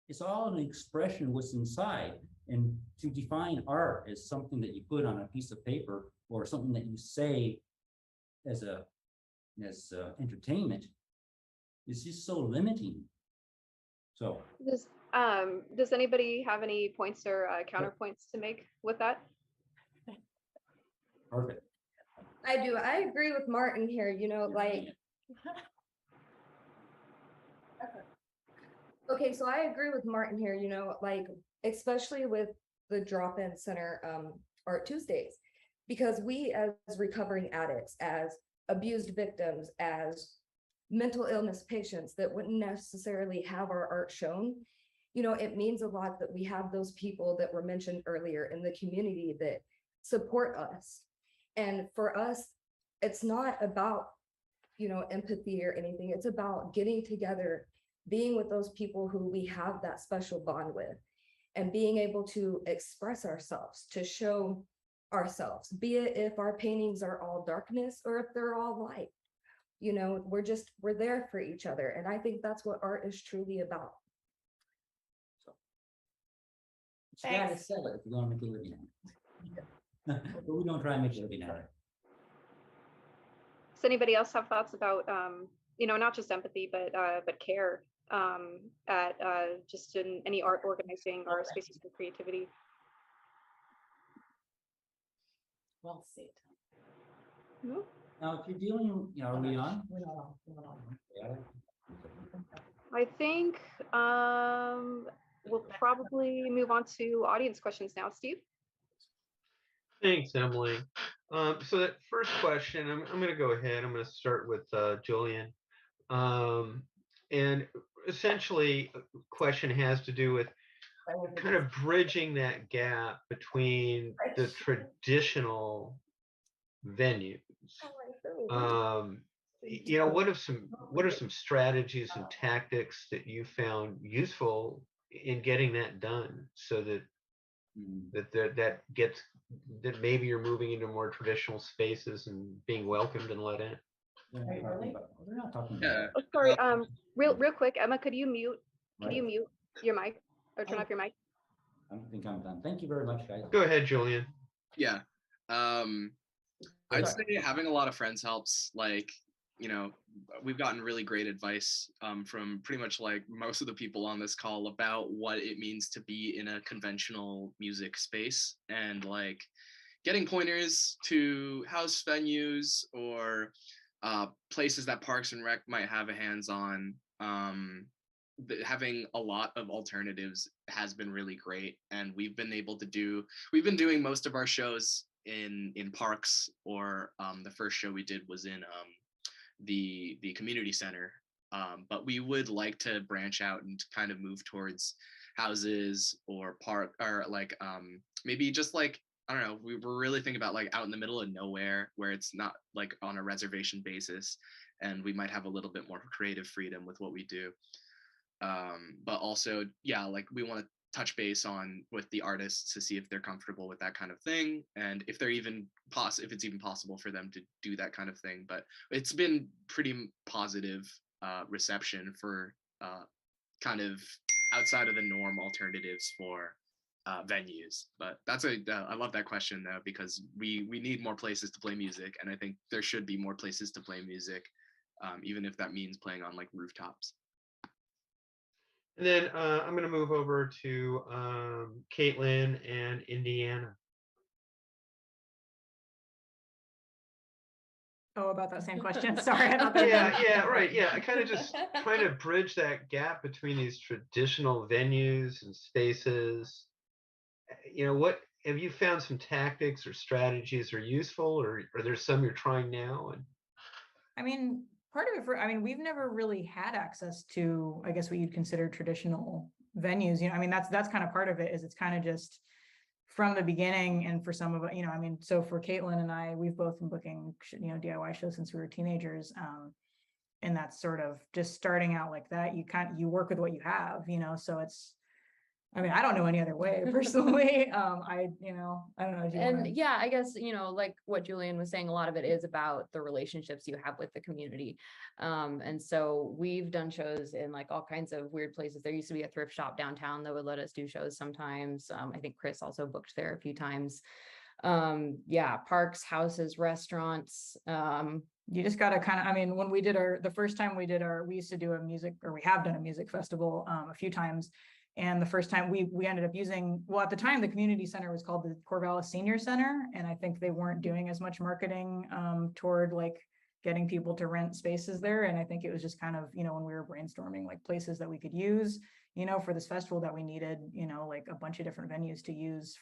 it's all an expression of what's inside. And to define art as something that you put on a piece of paper or something that you say as entertainment is just so limiting. So does anybody have any points or counterpoints to make with that? Perfect. I do. I agree with Martin here, okay, so I agree with Martin here, especially with the drop-in center Art Tuesdays, because we as recovering addicts, as abused victims, as mental illness patients that wouldn't necessarily have our art shown, it means a lot that we have those people that were mentioned earlier in the community that support us. And for us, it's not about, empathy or anything. It's about getting together, being with those people who we have that special bond with, and being able to express ourselves, to show ourselves, be it if our paintings are all darkness or if they're all light. We're there for each other. And I think that's what art is truly about. So you gotta sell it if you're gonna make a living out of it. But we don't try and make a living out of it. Does anybody else have thoughts about, not just empathy, but care at just in any art organizing or spaces for creativity? Well said. No? Now, if you're dealing, are we on? We're not on. Yeah. I think we'll probably move on to audience questions now. Steve? Thanks, Emily. So that first question, I'm going to go ahead. I'm going to start with Julian. And essentially, the question has to do with kind of bridging that gap between the traditional venues. What are some strategies and tactics that you found useful in getting that done, so that that maybe you're moving into more traditional spaces and being welcomed and let in? We're not talking Yeah. about. Oh, sorry. Real quick, Emma, could you mute your mic or turn off your mic? I don't think I'm done. Thank you very much, guys. Go ahead, Julian. Yeah. I'd say having a lot of friends helps. We've gotten really great advice from pretty much most of the people on this call about what it means to be in a conventional music space, and getting pointers to house venues or places that Parks and Rec might have a hands on. Having a lot of alternatives has been really great, and we've been doing most of our shows in parks, or the first show we did was in the community center, but we would like to branch out and kind of move towards houses or park, or maybe just I don't know, we were really thinking about out in the middle of nowhere where it's not on a reservation basis, and we might have a little bit more creative freedom with what we do. But also, yeah, we want to touch base with the artists to see if they're comfortable with that kind of thing, and if it's even possible for them to do that kind of thing. But it's been pretty positive reception for kind of outside of the norm alternatives for venues. But I love that question though, because we need more places to play music, and I think there should be more places to play music, even if that means playing on rooftops. And then I'm going to move over to Caitlin and Indiana. Oh, about that same question. Sorry. Right. Yeah, I kind of just trying to bridge that gap between these traditional venues and spaces. What have you found some tactics or strategies are useful, or are there some you're trying now? And I mean, part of it we've never really had access to, I guess, what you'd consider traditional venues. That's kind of part of it, is it's kind of just from the beginning, and for some of it, I mean, so for Caitlin and I, we've both been booking, DIY shows since we were teenagers. And that's sort of just starting out like that. You work with what you have, so it's, I mean, I don't know any other way personally. I don't know. Do you wanna... Yeah, I guess, like what Julian was saying, a lot of it is about the relationships you have with the community. And so we've done shows in like all kinds of weird places. There used to be a thrift shop downtown that would let us do shows sometimes. I think Chris also booked there a few times. Yeah, parks, houses, restaurants. You just got to kind of, I mean, when we did the first time we used to do a music, or we have done a music festival a few times. And the first time we ended up using, well, at the time, the community center was called the Corvallis Senior Center. And I think they weren't doing as much marketing toward like getting people to rent spaces there. And I think it was just kind of, when we were brainstorming like places that we could use, for this festival that we needed, like a bunch of different venues to use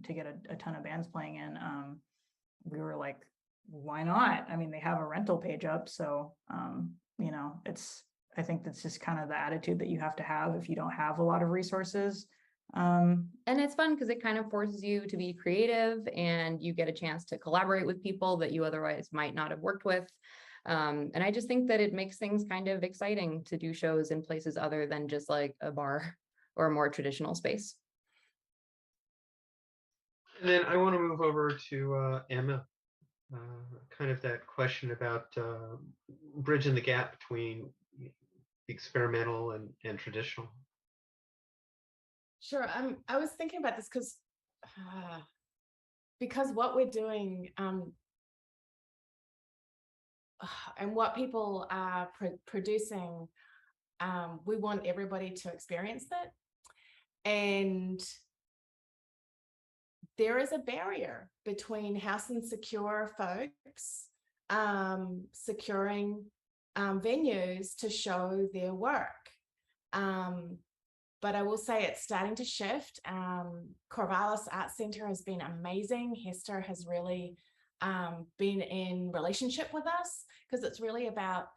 to get a ton of bands playing in. We were like, why not? I mean, they have a rental page up. So, I think that's just kind of the attitude that you have to have if you don't have a lot of resources. And it's fun because it kind of forces you to be creative, and you get a chance to collaborate with people that you otherwise might not have worked with. And I just think that it makes things kind of exciting to do shows in places other than just like a bar or a more traditional space. And then I want to move over to Emma, kind of that question about bridging the gap between experimental and traditional. Sure. I was thinking about this because what we're doing and what people are producing, we want everybody to experience that. And there is a barrier between house and secure folks securing venues to show their work. But I will say it's starting to shift. Corvallis Art Center has been amazing. Hester has really been in relationship with us, because it's really about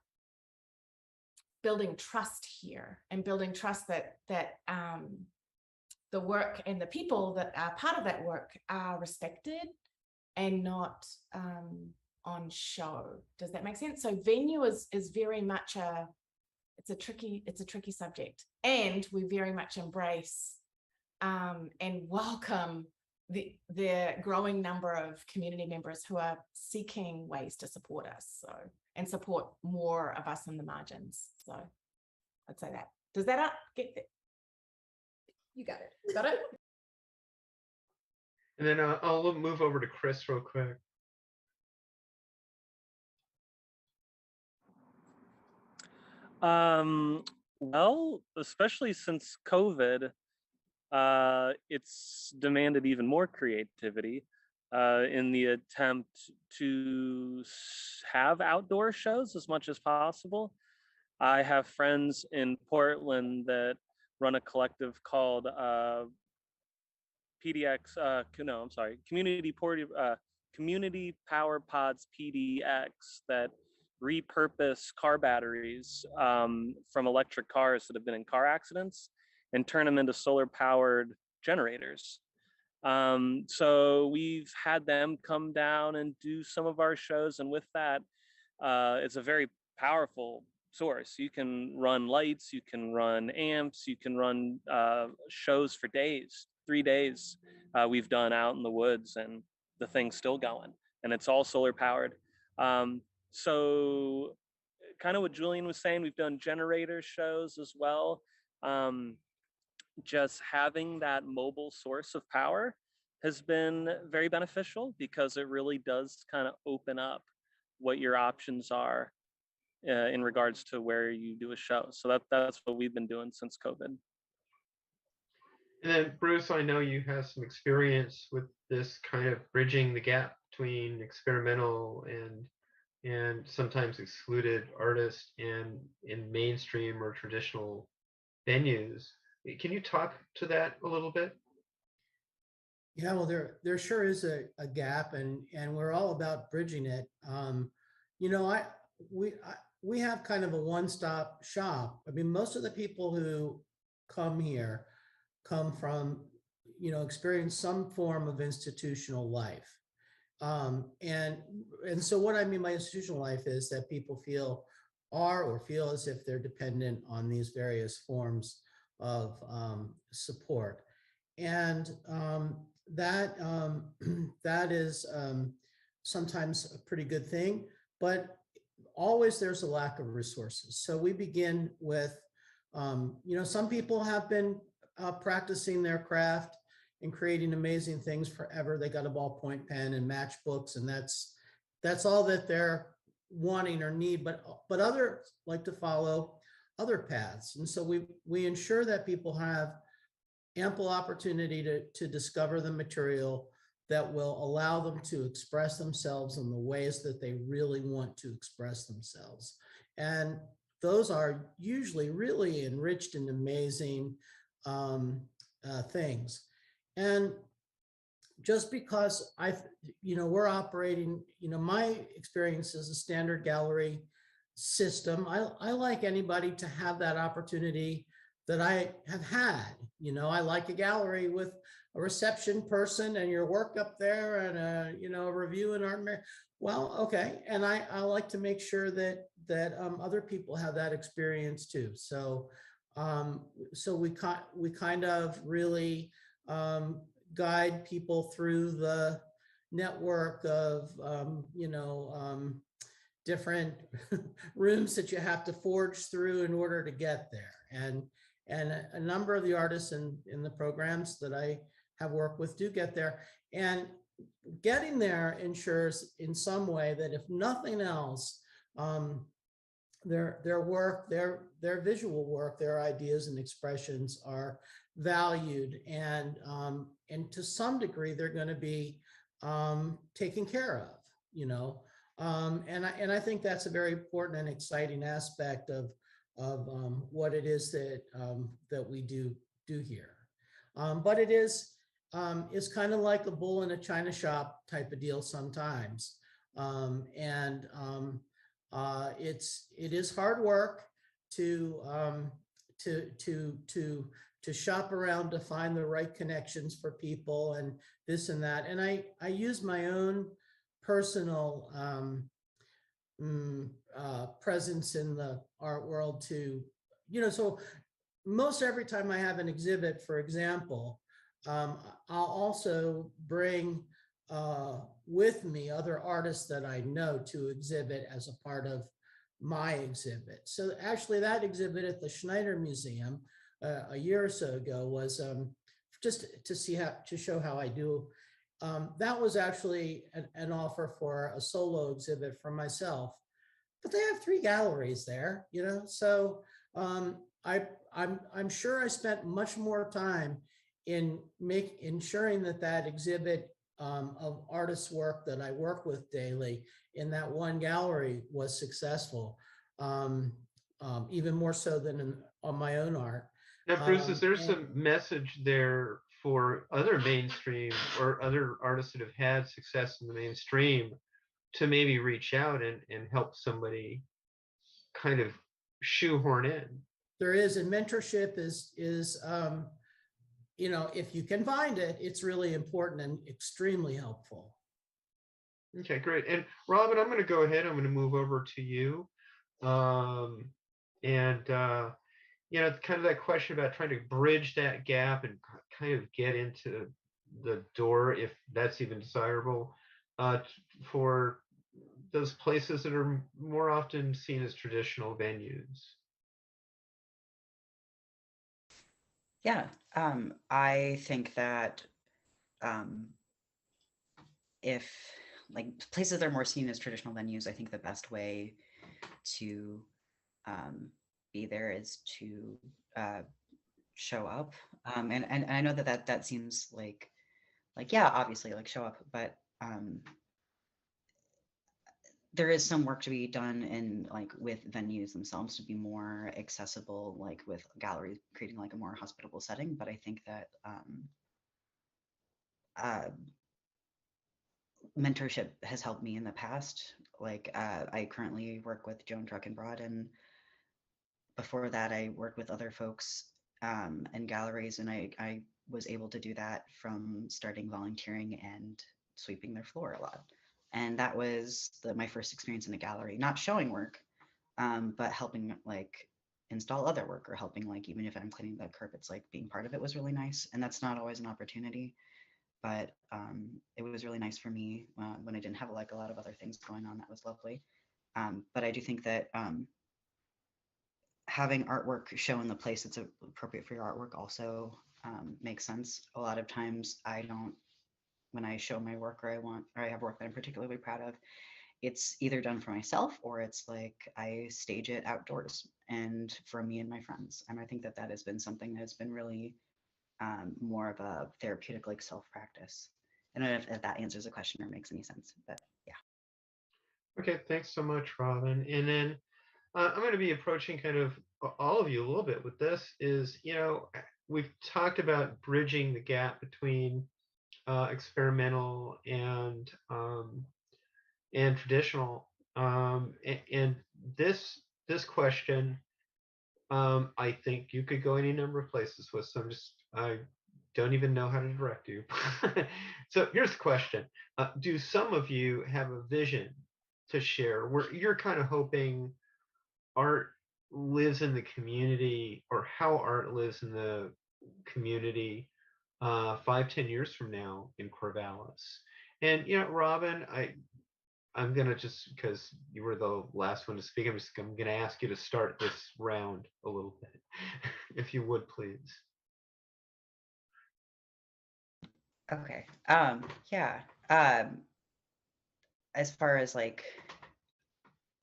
building trust here, and building trust that the work and the people that are part of that work are respected and not on show. Does that make sense? So venue is very much it's a tricky subject, and we very much embrace and welcome the growing number of community members who are seeking ways to support us, and support more of us in the margins. So I'd say that. Does that get it? You got it. Got it? And then I'll move over to Chris real quick. Well, especially since COVID, it's demanded even more creativity in the attempt to have outdoor shows as much as possible. I have friends in Portland that run a collective called PDX. Community Power Pods PDX that repurpose car batteries from electric cars that have been in car accidents and turn them into solar powered generators. So we've had them come down and do some of our shows, and with that, it's a very powerful source. You can run lights, you can run amps, you can run shows for days, 3 days we've done out in the woods, and the thing's still going, and it's all solar powered. So kind of what Julian was saying, we've done generator shows as well. Just having that mobile source of power has been very beneficial, because it really does kind of open up what your options are in regards to where you do a show. So that's what we've been doing since COVID. And then Bruce, I know you have some experience with this kind of bridging the gap between experimental and sometimes excluded artists in mainstream or traditional venues. Can you talk to that a little bit? Yeah, well, there sure is a gap, and we're all about bridging it. We have kind of a one-stop shop. I mean, most of the people who come here come from, experience some form of institutional life. And so what I mean by institutional life is that people feel as if they're dependent on these various forms of support. And that that is sometimes a pretty good thing, but always there's a lack of resources. So we begin with, some people have been practicing their craft and creating amazing things forever. They got a ballpoint pen and matchbooks, and that's all that they're wanting or need. But others like to follow other paths, and so we ensure that people have ample opportunity to discover the material that will allow them to express themselves in the ways that they really want to express themselves. And those are usually really enriched and amazing things. And just because we're operating, my experience is a standard gallery system. I like anybody to have that opportunity that I have had. I like a gallery with a reception person and your work up there and a review in art. Well, okay. And I like to make sure that other people have that experience too. So we kind of really guide people through the network of different rooms that you have to forge through in order to get there. And a number of the artists in the programs that I have worked with do get there. And getting there ensures in some way that if nothing else, their work, their visual work, their ideas and expressions are valued, and to some degree they're going to be taken care of, and I think that's a very important and exciting aspect of what it is that we do here. But it is kind of like a bull in a china shop type of deal sometimes, and it is hard work to shop around to find the right connections for people and this and that. And I use my own personal presence in the art world to, so most every time I have an exhibit, for example, I'll also bring with me other artists that I know to exhibit as a part of my exhibit. So actually that exhibit at the Schneider Museum a year or so ago was just to show how I do. That was actually an offer for a solo exhibit for myself, but they have 3 galleries there, so I'm sure I spent much more time in ensuring that exhibit of artists' work that I work with daily in that one gallery was successful, even more so than on my own art. Now, Bruce, is there some message there for other mainstream or other artists that have had success in the mainstream to maybe reach out and help somebody kind of shoehorn in? There is, and mentorship is if you can find it, it's really important and extremely helpful. Okay, great. And Robin, I'm going to go ahead. I'm going to move over to you. Kind of that question about trying to bridge that gap and kind of get into the door, if that's even desirable, for those places that are more often seen as traditional venues. Yeah, I think that if like places that are more seen as traditional venues, I think the best way to be there is to show up. And I know that seems like yeah, obviously like show up, but there is some work to be done in with venues themselves to be more accessible, like with galleries creating like a more hospitable setting. But I think that mentorship has helped me in the past. I currently work with Joan Druckenbrod, and before that I worked with other folks and galleries, and I was able to do that from starting volunteering and sweeping their floor a lot. And that was my first experience in a gallery, not showing work, but helping like install other work, or helping like, even if I'm cleaning the carpets, like being part of it was really nice. And that's not always an opportunity, but it was really nice for me when I didn't have like a lot of other things going on. That was lovely. But I do think that having artwork show in the place that's appropriate for your artwork also makes sense. A lot of times I don't, when I show my work, or I have work that I'm particularly proud of, it's either done for myself, or it's like I stage it outdoors and for me and my friends. And I think that that has been something that's been really more of a therapeutic, like self-practice. I don't know if that answers the question or makes any sense, but yeah. Okay, thanks so much, Robin. And then I'm going to be approaching kind of all of you a little bit with this. Is, we've talked about bridging the gap between experimental and traditional. And this question, I think you could go any number of places with. So I don't even know how to direct you. So here's the question: do some of you have a vision to share where you're kind of hoping art lives in the community, or how art lives in the community 5-10 years from now in Corvallis? And Robin, I'm gonna, just because you were the last one to speak, I'm gonna ask you to start this round a little bit, if you would, please. Okay. Yeah. As far as like,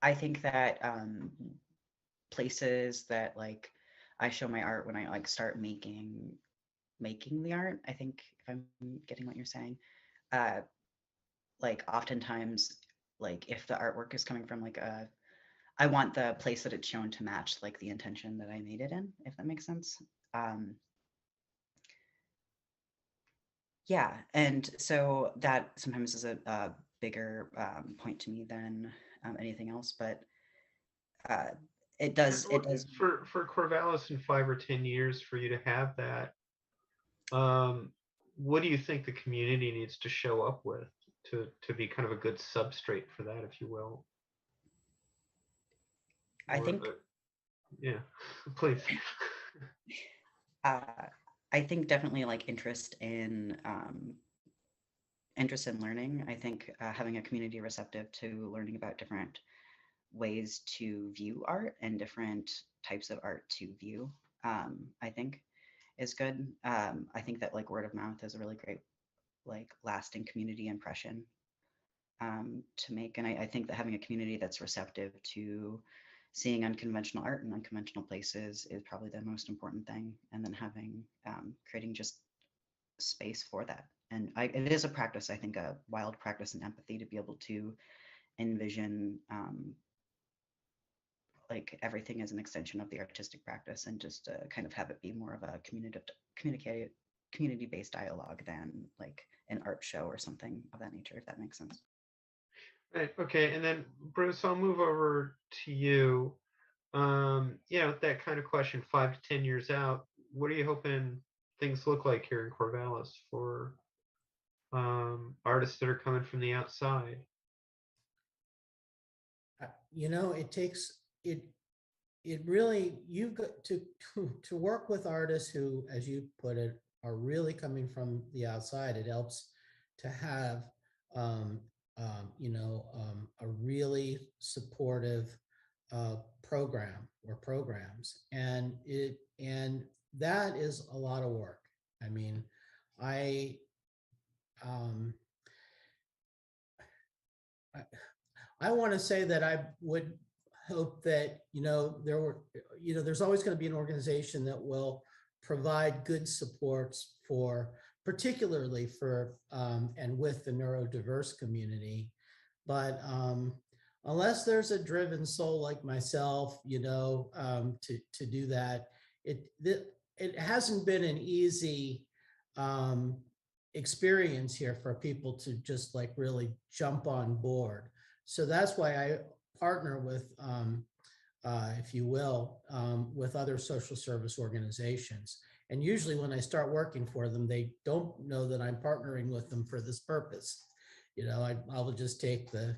I think that places that like I show my art when I like start making the art, I think, if I'm getting what you're saying, like oftentimes, like if the artwork is coming from like I want the place that it's shown to match like the intention that I made it in, if that makes sense. Yeah, and so that sometimes is a bigger point to me than anything else, but it does for Corvallis in 5 or 10 years, for you to have that. What do you think the community needs to show up with to be kind of a good substrate for that, if you will? I think, yeah, please. I think definitely like interest in learning. I think having a community receptive to learning about different ways to view art and different types of art to view, I think is good. I think that like word of mouth is a really great like lasting community impression to make. And I think that having a community that's receptive to seeing unconventional art in unconventional places is probably the most important thing. And then having, creating just space for that. And it is a practice, I think, a wild practice in empathy, to be able to envision like everything as an extension of the artistic practice, and just kind of have it be more of a community-based dialogue than like an art show or something of that nature, if that makes sense. Right. Okay. And then Bruce, I'll move over to you. That kind of question, 5 to 10 years out, what are you hoping things look like here in Corvallis for artists that are coming from the outside? It takes it really, you've got to work with artists who, as you put it, are really coming from the outside. It helps to have a really supportive program or programs, and that is a lot of work. I mean, I want to say that I would hope that there's always going to be an organization that will provide good supports for, particularly for and with the neurodiverse community. But unless there's a driven soul like myself, to do that, it hasn't been an easy experience here for people to just like really jump on board. So that's why I partner with if you will, with other social service organizations. And usually when I start working for them, they don't know that I'm partnering with them for this purpose. I will just take the,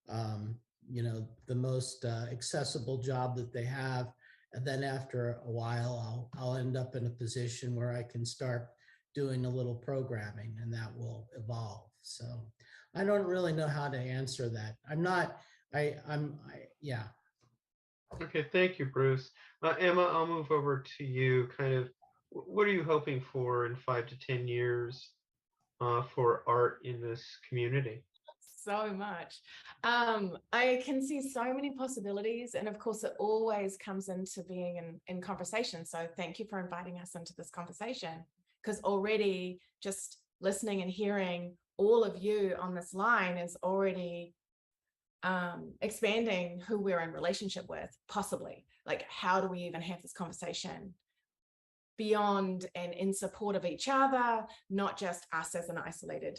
the most accessible job that they have. And then after a while, I'll end up in a position where I can start doing a little programming, and that will evolve. So I don't really know how to answer that. Yeah. Okay, thank you, Bruce. Emma, I'll move over to you. Kind of, what are you hoping for in 5 to 10 years for art in this community? So much. I can see so many possibilities, and of course it always comes into being in conversation. So thank you for inviting us into this conversation, because already just listening and hearing all of you on this line is already expanding who we're in relationship with, possibly. Like, how do we even have this conversation beyond and in support of each other, not just us as an isolated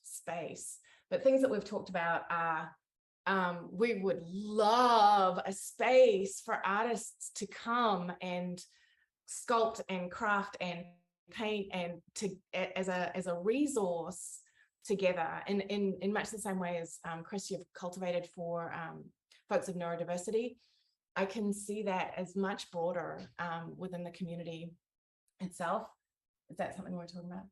space? But things that we've talked about are, we would love a space for artists to come and sculpt and craft and paint, and to as a resource together in much the same way as Chris, you've cultivated for folks of neurodiversity. I can see that as much broader within the community itself. Is that something we're talking about?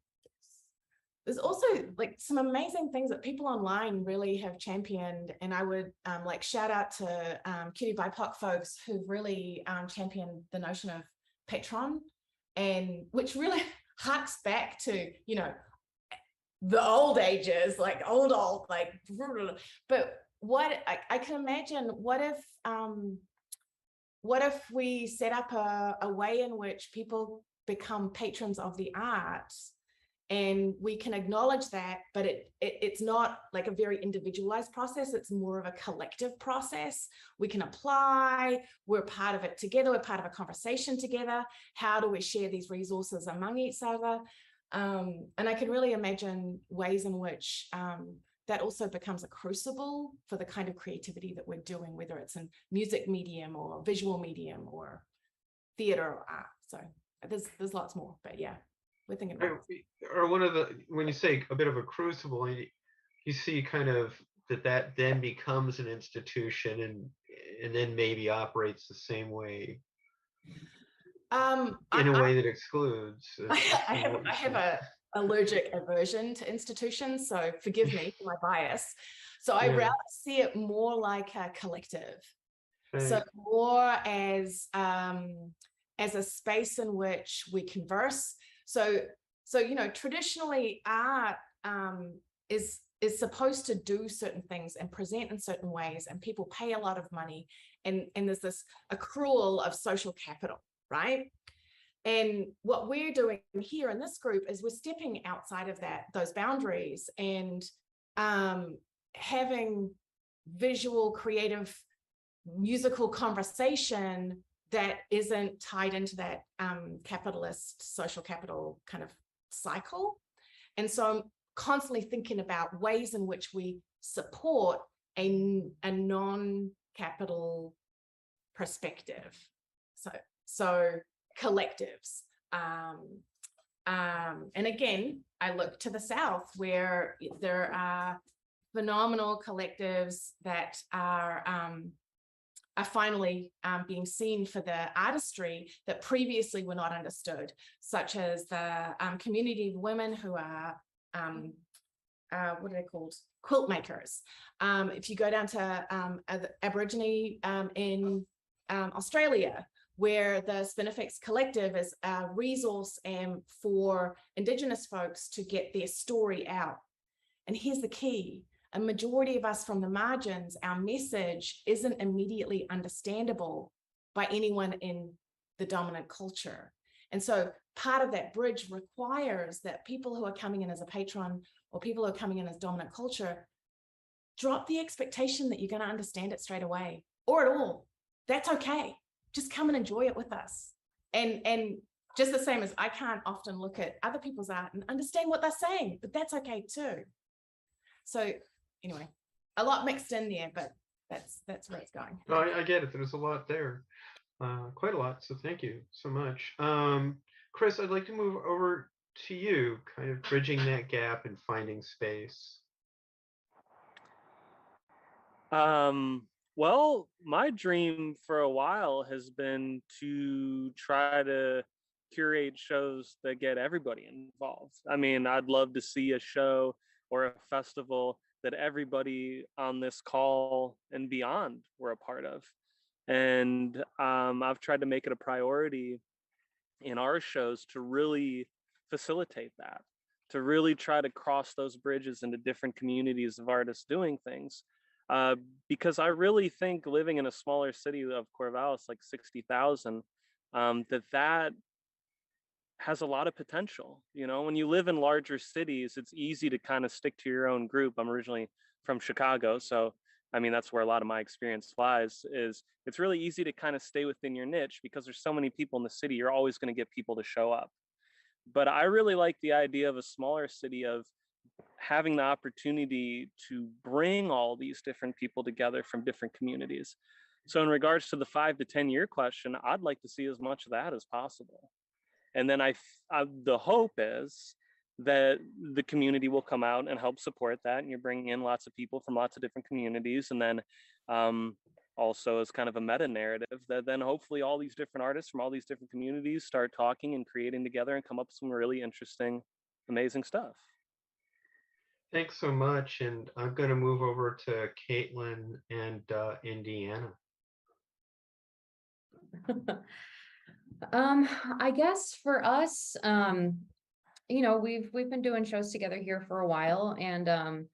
There's also like some amazing things that people online really have championed, and I would like shout out to Cutie BIPOC folks who've really championed the notion of patron, and which really harks back to, the old ages, like old, like, but what I can imagine, what if we set up a way in which people become patrons of the arts, and we can acknowledge that, but it's not like a very individualized process. It's more of a collective process. We can apply, we're part of it together, we're part of a conversation together. How do we share these resources among each other? And I can really imagine ways in which that also becomes a crucible for the kind of creativity that we're doing, whether it's in music medium or visual medium or theater or art. So there's lots more, but yeah, we're thinking about it. Or when you say a bit of a crucible, you see kind of that then becomes an institution and then maybe operates the same way. In a way that excludes. I have a allergic aversion to institutions, so forgive me for my bias. So I rather see it more like a collective. Okay. So more as a space in which we converse. So traditionally art is supposed to do certain things and present in certain ways, and people pay a lot of money, and there's this accrual of social capital. Right. And what we're doing here in this group is we're stepping outside of those boundaries, and having visual, creative, musical conversation that isn't tied into that capitalist social capital kind of cycle. And so I'm constantly thinking about ways in which we support a non-capital perspective. So collectives. And again, I look to the South, where there are phenomenal collectives that are finally being seen for the artistry that previously were not understood, such as the community of women who are, what are they called? Quilt makers. If you go down to Aborigine in Australia, where the Spinifex Collective is a resource for Indigenous folks to get their story out. And here's the key. A majority of us from the margins, our message isn't immediately understandable by anyone in the dominant culture. And so part of that bridge requires that people who are coming in as a patron, or people who are coming in as dominant culture, drop the expectation that you're going to understand it straight away or at all. That's okay. Just come and enjoy it with us. And just the same as I can't often look at other people's art and understand what they're saying, but that's okay too. So anyway, a lot mixed in there, but that's where it's going. No, I get it. There's a lot there, quite a lot. So thank you so much. Chris, I'd like to move over to you, kind of bridging that gap and finding space. Well, my dream for a while has been to try to curate shows that get everybody involved. I mean, I'd love to see a show or a festival that everybody on this call and beyond were a part of. And I've tried to make it a priority in our shows to really facilitate that, to really try to cross those bridges into different communities of artists doing things. Because I really think living in a smaller city of Corvallis, like 60,000, that has a lot of potential. You know, when you live in larger cities, it's easy to kind of stick to your own group. I'm originally from Chicago, so I mean, that's where a lot of my experience lies. Is it's really easy to kind of stay within your niche because there's so many people in the city, you're always going to get people to show up. But I really like the idea of a smaller city, of having the opportunity to bring all these different people together from different communities. So in regards to the 5 to 10 year question, I'd like to see as much of that as possible. And then the hope is that the community will come out and help support that, and you're bringing in lots of people from lots of different communities. And then also as kind of a meta narrative, that then hopefully all these different artists from all these different communities start talking and creating together and come up with some really interesting, amazing stuff. Thanks so much. And I'm going to move over to Caitlin and Indiana. I guess for us, you know, we've been doing shows together here for a while, and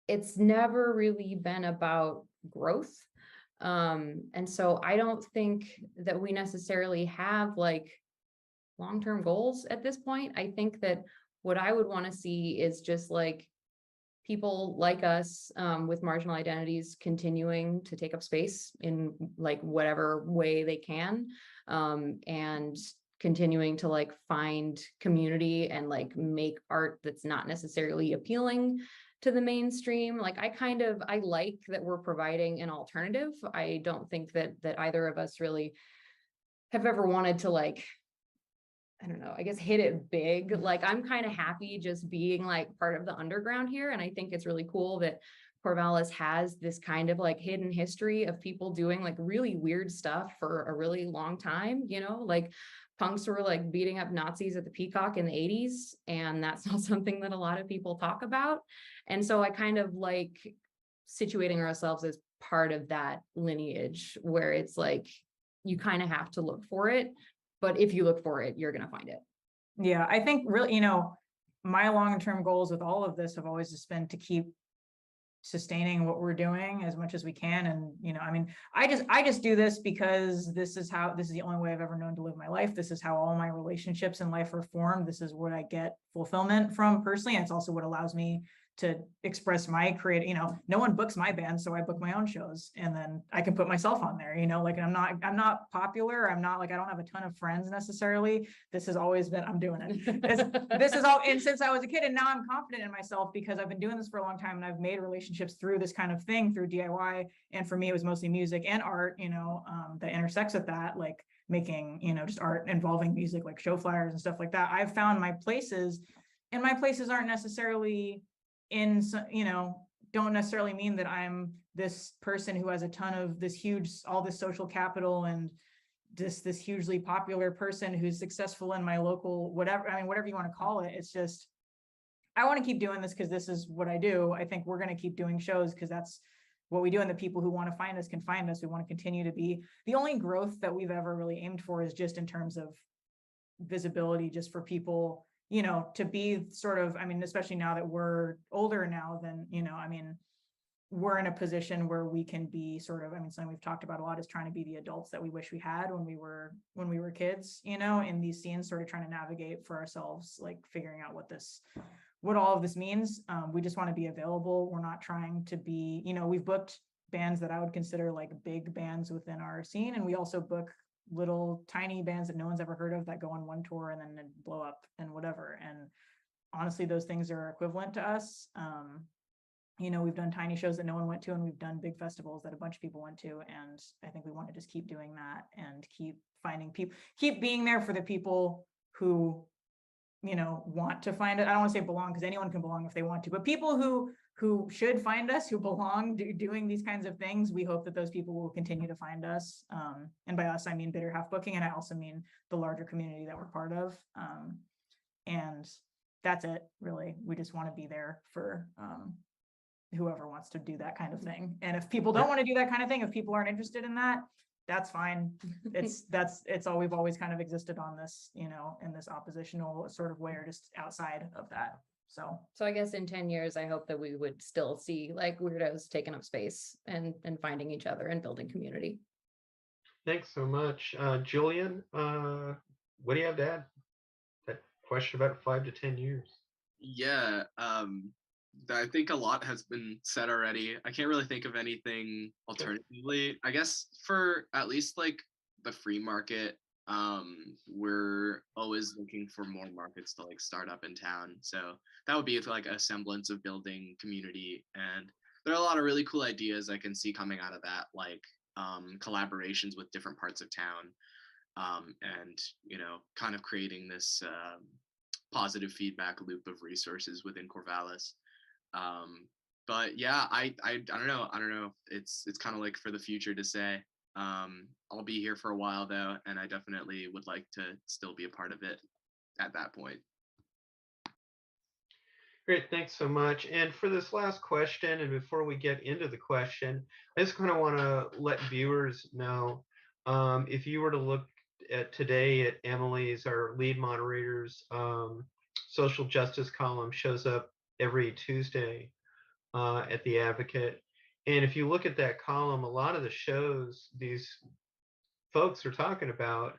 it's never really been about growth. And so I don't think that we necessarily have like long-term goals at this point. I think that what I would want to see is just like people like us with marginal identities continuing to take up space in like whatever way they can, and continuing to like find community and like make art that's not necessarily appealing to the mainstream. Like I like that we're providing an alternative. I don't think that either of us really have ever wanted to like, I don't know, I guess hit it big. Like I'm kind of happy just being like part of the underground here. And I think it's really cool that Corvallis has this kind of like hidden history of people doing like really weird stuff for a really long time, you know, like punks were like beating up Nazis at the Peacock in the 80s. And that's not something that a lot of people talk about. And so I kind of like situating ourselves as part of that lineage where it's like, you kind of have to look for it. But if you look for it, you're going to find it. Yeah, I think really, you know, my long-term goals with all of this have always just been to keep sustaining what we're doing as much as we can. And, you know, I mean, I just do this because this is the only way I've ever known to live my life. This is how all my relationships in life are formed. This is what I get fulfillment from personally. And it's also what allows me to express my creative, you know, no one books my band, so I book my own shows, and then I can put myself on there, you know, like I'm not popular. I'm not like, I don't have a ton of friends necessarily. This has always been, I'm doing it. This is all, and since I was a kid, and now I'm confident in myself because I've been doing this for a long time, and I've made relationships through this kind of thing, through DIY. And for me, it was mostly music and art, you know, that intersects with that, like making, you know, just art involving music, like show flyers and stuff like that. I've found my places, and my places aren't necessarily in, you know, don't necessarily mean that I'm this person who has a ton of this huge, all this social capital and this hugely popular person who's successful in my local, whatever, I mean, whatever you want to call it. It's just, I want to keep doing this because this is what I do. I think we're going to keep doing shows because that's what we do. And the people who want to find us can find us. We want to continue to be, the only growth that we've ever really aimed for is just in terms of visibility, just for people, you know, to be sort of, I mean, especially now that we're older now, then, you know, I mean, we're in a position where we can be sort of, I mean, something we've talked about a lot is trying to be the adults that we wish we had when we were kids, you know, in these scenes, sort of trying to navigate for ourselves, like figuring out what all of this means. We just want to be available. We're not trying to be, you know, we've booked bands that I would consider like big bands within our scene. And we also book little tiny bands that no one's ever heard of that go on one tour and then blow up and whatever. And honestly, those things are equivalent to us. we've done tiny shows that no one went to, and we've done big festivals that a bunch of people went to. And I think we want to just keep doing that and keep finding people, keep being there for the people who, want to find it. I don't want to say belong, because anyone can belong if they want to, but people who should find us, who belong doing these kinds of things, we hope that those people will continue to find us. And by us, I mean Bitter Half Booking, and I also mean the larger community that we're part of. And that's it, really. We just want to be there for whoever wants to do that kind of thing. And if people don't want to do that kind of thing, if people aren't interested in that, that's fine. It's all, we've always kind of existed on this, in this oppositional sort of way, or just outside of that. So I guess in 10 years, I hope that we would still see like weirdos taking up space and finding each other and building community. Thanks so much. Julian, what do you have to add? That question about 5 to 10 years. Yeah, I think a lot has been said already. I can't really think of anything alternatively. I guess for at least like the free market, we're always looking for more markets to like start up in town. So that would be like a semblance of building community. And there are a lot of really cool ideas I can see coming out of that, like collaborations with different parts of town, and kind of creating this positive feedback loop of resources within Corvallis. But yeah, I don't know. It's kind of like for the future to say. I'll be here for a while though, and I definitely would like to still be a part of it at that point. Great, thanks so much. And for this last question, and before we get into the question, I just kind of want to let viewers know, if you were to look at today at Emily's, our lead moderator's social justice column shows up every Tuesday at The Advocate. And if you look at that column, a lot of the shows these folks are talking about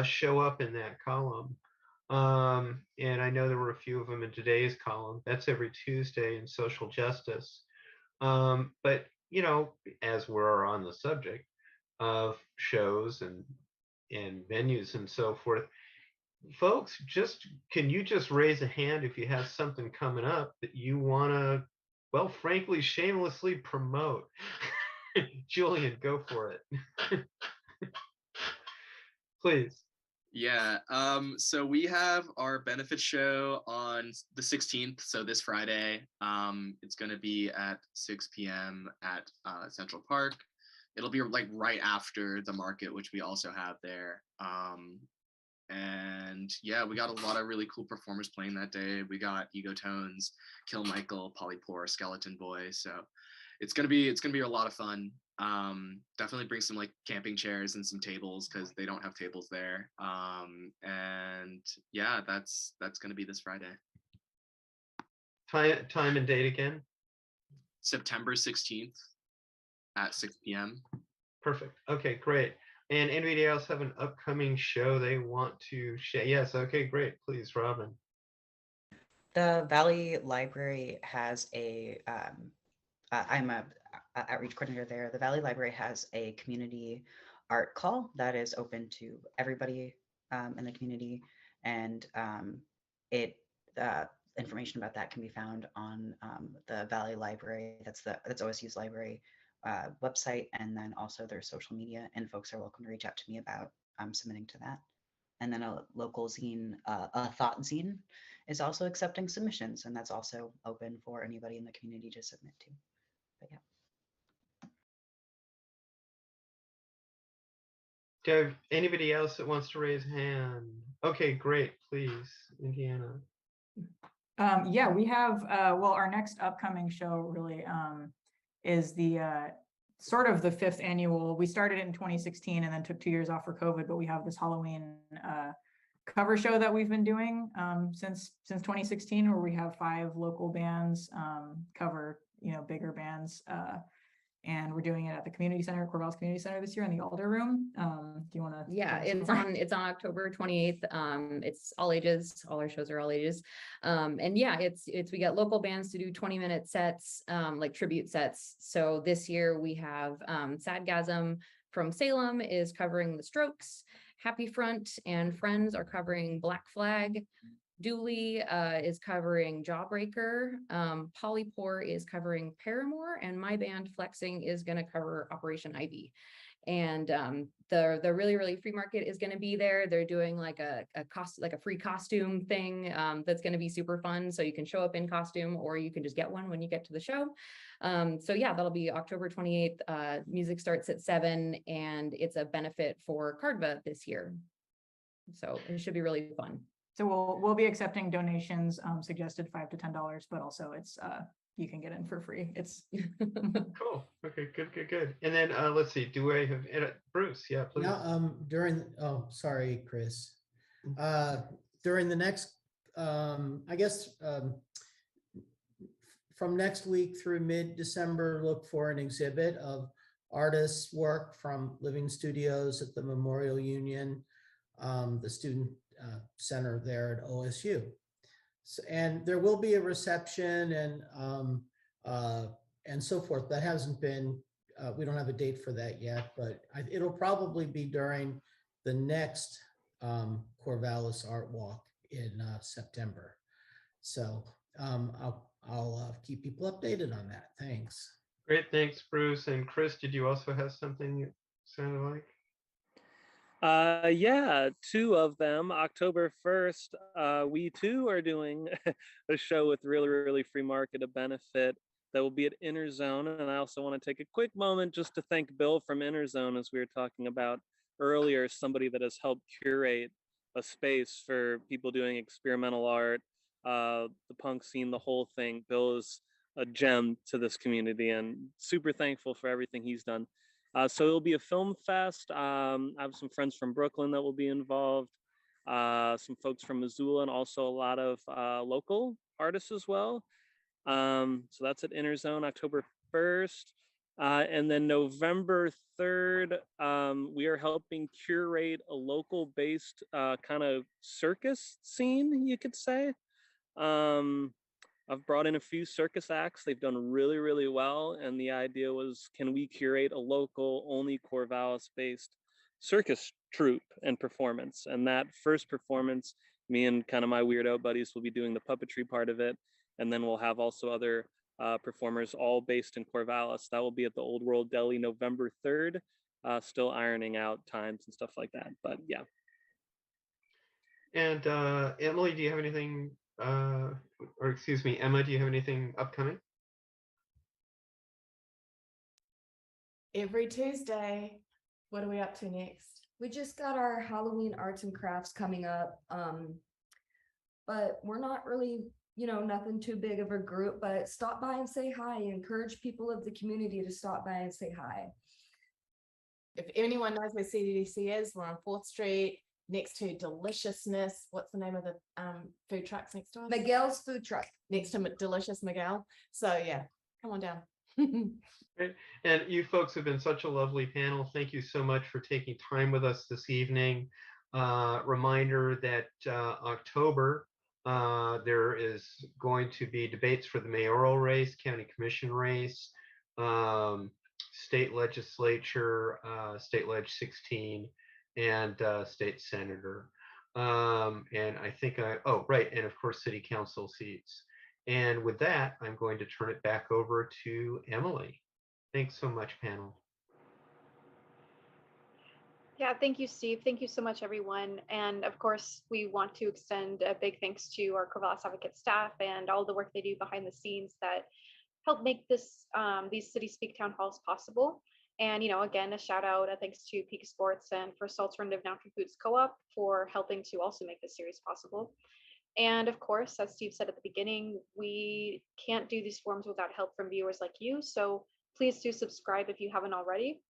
show up in that column. And I know there were a few of them in today's column. That's every Tuesday in social justice. But, as we're on the subject of shows and venues and so forth, folks, can you just raise a hand if you have something coming up that you want to, well, frankly, shamelessly promote? Julian, go for it. Please. Yeah, so we have our benefit show on the 16th, so this Friday. It's going to be at 6 p.m. at Central Park. It'll be like right after the market, which we also have there. And yeah, we got a lot of really cool performers playing that day. We got Ego Tones, Kill Michael, Polypore, Skeleton Boy. So it's gonna be a lot of fun. Definitely bring some like camping chairs and some tables, because they don't have tables there. And yeah, that's gonna be this Friday. Time and date again? September 16th at 6 p.m. Perfect. Okay, great. And anybody else have an upcoming show they want to share? Yes, okay, great. Please, Robin. The Valley Library has I'm a outreach coordinator there. The Valley Library has a community art call that is open to everybody in the community, and information about that can be found on the Valley Library. That's OSU's library website, and then also their social media. And folks are welcome to reach out to me about submitting to that. And then a local zine, a thought zine, is also accepting submissions, and that's also open for anybody in the community to submit to. But yeah. Do I have anybody else that wants to raise a hand? Okay, great. Please, Indiana. Yeah, we have, well, our next upcoming show really is the sort of the 5th annual. We started it in 2016 and then took 2 years off for COVID, but we have this Halloween cover show that we've been doing since 2016, where we have 5 local bands cover, bigger bands. And we're doing it at the community center, Corvallis Community Center this year in the Alder Room. Do you want to? Yeah, it's on October 28th. It's all ages. All our shows are all ages. And yeah, we got local bands to do 20-minute sets, like tribute sets. So this year we have Sadgasm from Salem is covering The Strokes. Happy Front and Friends are covering Black Flag. Dooley is covering Jawbreaker. Polypore is covering Paramore, and my band Flexing is going to cover Operation Ivy. And the really free market is going to be there. They're doing like a free costume thing that's going to be super fun. So you can show up in costume, or you can just get one when you get to the show. So yeah, that'll be October 28th. Music starts at 7, and it's a benefit for Cardva this year. So it should be really fun. So we'll be accepting donations, suggested $5 to $10, but also it's you can get in for free. It's Cool. Okay, good. And then let's see, do I have Bruce? Yeah, please. Now, sorry, Chris. During the next, I guess, from next week through mid-December, look for an exhibit of artists' work from living studios at the Memorial Union, the student center there at OSU. So, and there will be a reception and so forth. That hasn't been, we don't have a date for that yet, but it'll probably be during the next Corvallis Art Walk in September. So I'll keep people updated on that. Thanks. Great, thanks, Bruce. And Chris, did you also have something you sounded like? Yeah, 2 of them. October 1st, we too are doing a show with really free market, a benefit that will be at Inner Zone. And I also want to take a quick moment just to thank Bill from Inner Zone, as we were talking about earlier, somebody that has helped curate a space for people doing experimental art, the punk scene, the whole thing. Bill is a gem to this community, and super thankful for everything he's done. So it'll be a film fest. I have some friends from Brooklyn that will be involved, some folks from Missoula, and also a lot of local artists as well. So that's at Inner Zone, October 1st. And then November 3rd, we are helping curate a local-based kind of circus scene, you could say. I've brought in a few circus acts. They've done really well. And the idea was, can we curate a local, only Corvallis-based circus troupe and performance? And that first performance, me and kind of my weirdo buddies will be doing the puppetry part of it. And then we'll have also other performers all based in Corvallis. That will be at the Old World Deli November 3rd. Still ironing out times and stuff like that. But yeah. And Emily, do you have anything, or excuse me, Emma, do you have anything upcoming? Every Tuesday. What are we up to next? We just got our Halloween arts and crafts coming up. But we're not really, nothing too big of a group, but stop by and say hi. Encourage people of the community to stop by and say hi. If anyone knows where CDDC is, we're on 4th Street next to Deliciousness. What's the name of the food trucks next to us? Miguel's food truck. Next to Delicious Miguel. So yeah, come on down. Great. And you folks have been such a lovely panel. Thank you so much for taking time with us this evening. Reminder that October, there is going to be debates for the mayoral race, county commission race, state legislature, state leg 16, and state senator. And I think right, and of course, city council seats. And with that, I'm going to turn it back over to Emily. Thanks so much, panel. Yeah, thank you, Steve. Thank you so much, everyone. And of course, we want to extend a big thanks to our Corvallis Advocate staff and all the work they do behind the scenes that help make this these CITYSPEAK town halls possible. And again, a shout out, a thanks to Peak Sports and First Alternative Natural Foods Co-op for helping to also make this series possible. And of course, as Steve said at the beginning, we can't do these forums without help from viewers like you. So please do subscribe if you haven't already.